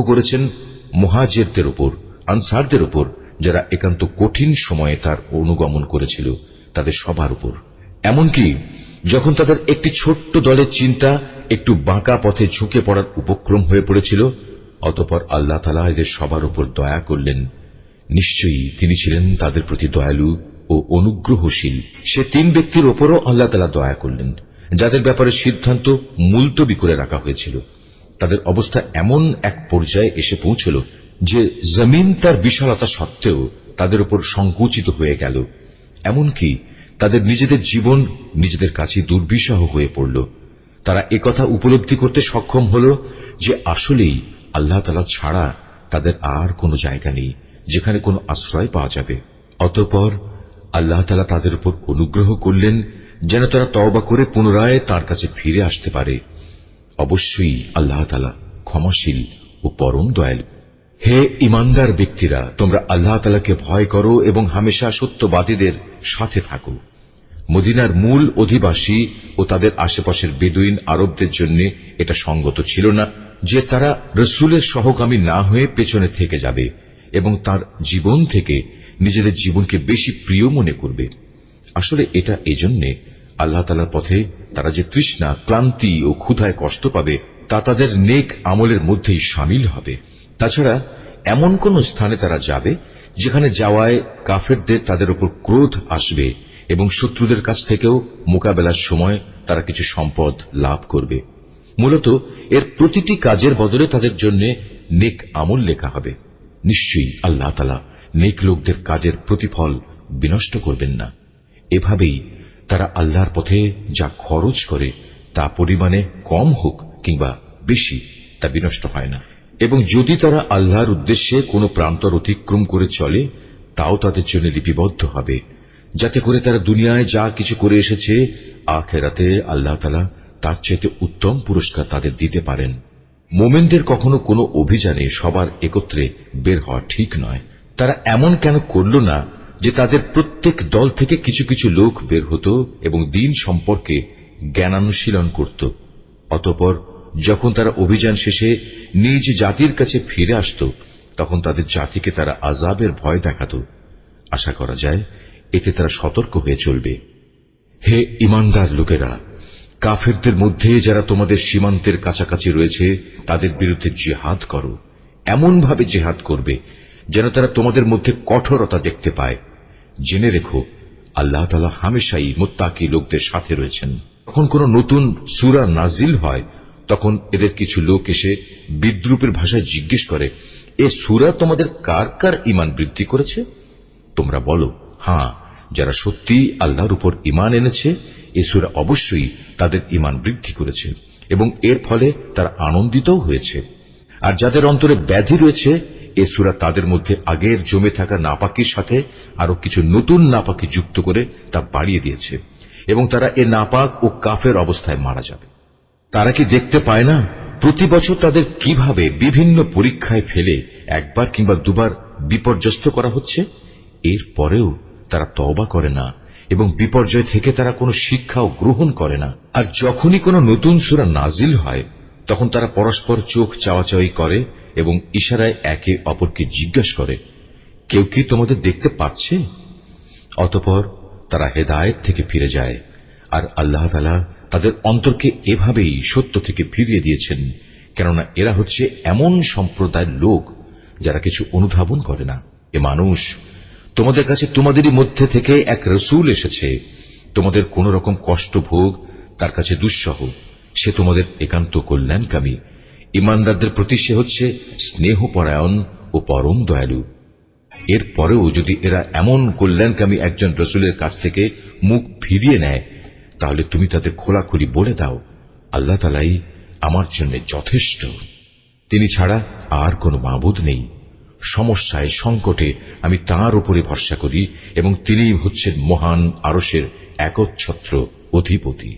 করেছেন মুহাজিরদের উপর, আনসারদের উপর, যারা একান্ত কঠিন সময়ে তার অনুগমন করেছিল, তাদের সবার উপর। এমনকি যখন তাদের একটি ছোট্ট দলের চিন্তা একটু বাঁকা পথে ঝুঁকে পড়ার উপক্রম হয়ে পড়েছিল, অতঃপর আল্লাহ তাআলা এদের সবার উপর দয়া করলেন। নিশ্চয়ই তিনি ছিলেন তাদের প্রতি দয়ালু ও অনুগ্রহশীল। সে তিন ব্যক্তির ওপরও আল্লাহ তাআলা দয়া করলেন, যাদের ব্যাপারে সিদ্ধান্ত মুলতবি করে রাখা হয়েছিল। তাদের অবস্থা এমন এক পর্যায়ে এসে পৌঁছল যে জমিন তার বিশালতা সত্ত্বেও তাদের উপর সংকুচিত হয়ে গেল। এমনকি তাদের নিজেদের জীবন নিজেদের কাছে দুর্বিষহ হয়ে পড়ল। তারা একথা উপলব্ধি করতে সক্ষম হল যে আসলেই আল্লাহ তাআলা ছাড়া তাদের আর কোনো জায়গা নেই যেখানে কোনো আশ্রয় পাওয়া যাবে। অতঃপর আল্লাহ তাআলা তাদের উপর অনুগ্রহ করলেন যেন তারা তওবা করে পুনরায় তার কাছে ফিরে আসতে পারে। অবশ্যই আল্লাহ তাআলা ক্ষমাশীল ও পরম দয়ালু। হে ঈমানদার ব্যক্তিরা, তোমরা আল্লাহ তাআলাকে ভয় করো এবং হামেশা সত্যবাদীদের সাথে থাকো। মদিনার মূল অধিবাসী ও তাদের আশেপাশের বেদুইন আরবদের জন্য এটা সঙ্গত ছিল না যে তারা রাসূলের সহগামী না হয়ে পেছনে থেকে যাবে এবং তার জীবন থেকে নিজেদের জীবনকে বেশি প্রিয় মনে করবে। আসলে এটা এজন্যে আল্লাহ তাআলার পথে তারা যে তৃষ্ণা, ক্লান্তি ও ক্ষুধায় কষ্ট পাবে তা তাদের নেক আমলের মধ্যেই শামিল হবে। তাছাড়া এমন কোন স্থানে তারা যাবে যেখানে যাওয়ায় কাফেরদের তাদের উপর ক্রোধ আসবে এবং শত্রুদের কাছ থেকেও মোকাবেলার সময় তারা কিছু সম্পদ লাভ করবে। মূলত এর প্রতিটি কাজের বদলে তাদের জন্য নেক আমল লেখা হবে। নিশ্চয়ই আল্লাহ তাআলা নেক লোকদের কাজের প্রতিফল বিনষ্ট করবেন না। এভাবেই তারা আল্লাহর পথে যা খরচ করে তা পরিমাণে কম হোক কিংবা বেশি, তা বিনষ্ট হয় না। এবং যদি তারা আল্লাহর উদ্দেশ্যে কোনো প্রান্তর অতিক্রম করে চলে, তাও তাদের জন্য লিপিবদ্ধ হবে, যাতে করে তারা দুনিয়ায় যা কিছু করে এসেছে আখিরাতে আল্লাহ তাআলা তার চাইতে উত্তম পুরস্কার তাদের দিতে পারেন। মুমিনদের কখনো কোনো অভিযানে সবার একত্রে বের হওয়া ঠিক নয়। তারা এমন কেন করল না যে তাদের প্রত্যেক দল থেকে কিছু কিছু লোক বের হতো এবং দ্বীন সম্পর্কে জ্ঞানানুশীলন করত। অতঃপর যখন তারা অভিযান শেষে নিজ জাতির কাছে ফিরে আসত, তখন তাদের জাতিকে তারা আযাবের ভয় দেখাত। আশা করা যায় এতে তারা সতর্ক হয়ে চলবে। হে ঈমানদার লোকেরা, কাফেরদের মধ্যে যারা তোমাদের সীমান্তের কাছাকাছি রয়েছে তাদের বিরুদ্ধে জিহাদ করো। এমনভাবে জিহাদ করবে যেন তারা তোমাদের মধ্যে কঠোরতা দেখতে পায়। জেনে রেখো, আল্লাহ তাআলা হামেশাই মুত্তাকি লোকদের সাথে রয়েছেন। যখন কোনো নতুন সূরা নাজিল হয়, তখন এদের কিছু লোক এসে বিদ্রূপের ভাষায় জিজ্ঞেস করে, এ সূরা তোমাদের কার কার ঈমান বৃদ্ধি করেছে? তোমরা বলো, হ্যাঁ, যারা সত্যি আল্লাহর উপর ঈমান এনেছে এ সূরা অবশ্যই তাদের ঈমান বৃদ্ধি করেছে এবং এর ফলে তারা আনন্দিতও হয়েছে। আর যাদের অন্তরে ব্যাধি রয়েছে এ সূরা তাদের মধ্যে আগের জমে থাকা নাপাকির সাথে আরো কিছু নতুন নাপাকি যুক্ত করে তা বাড়িয়ে দিয়েছে এবং তারা এ নাপাক ও কাফের অবস্থায় মারা যাবে। তারা কি দেখতে পায় না প্রতি বছর তাদের কিভাবে বিভিন্ন পরীক্ষায় ফেলে একবার কিংবা দুবার বিপর্যস্ত করা হচ্ছে? এর পরেও তারা তওবা করে না এবং বিপর্যয় থেকে তারা কোনো শিক্ষাও গ্রহণ করে না। আর যখনই কোনো নতুন সূরা নাজিল হয় তখন তারা পরস্পর চোখ চাওয়াচাওয়ি করে এবং ইশারায় একে অপরকে জিজ্ঞাসা করে, কেউ কি তোমাদের দেখতে পাচ্ছে? অতঃপর তারা হেদায়েত থেকে ফিরে যায়। আর আল্লাহ তাআলা তাদের অন্তরকে এভাবেই সত্য থেকে ফিরিয়ে দিয়েছেন, কেননা এরা হচ্ছে এমন সম্প্রদায়ের লোক যারা কিছু অনুধাবন করে না। এ মানুষ, তোমাদের কাছে তোমাদেরই মধ্যে থেকে এক রসূল এসেছে, তোমাদের কোন রকম কষ্ট ভোগ তার কাছে দুঃসহ, সে তোমাদের একান্ত কল্যাণকামী। ঈমানদারদের প্রতি সে হচ্ছে স্নেহপরায়ণ ও পরম দয়ালু। এর পরেও যদি এরা এমন কল্যাণকামী একজন রসূলের কাছ থেকে মুখ ফিরিয়ে নেয় তাহলে তুমি তাদের খোলাখুলি বলে দাও, আল্লাহ তাআলাই আমার জন্য যথেষ্ট, তিনি ছাড়া আর কোনো মাবুদ নেই। সমস্যায় সংকটে আমি তাঁর উপরে ভরসা করি এবং তিনিই হচ্ছেন মহান আরশের একচ্ছত্র অধিপতি।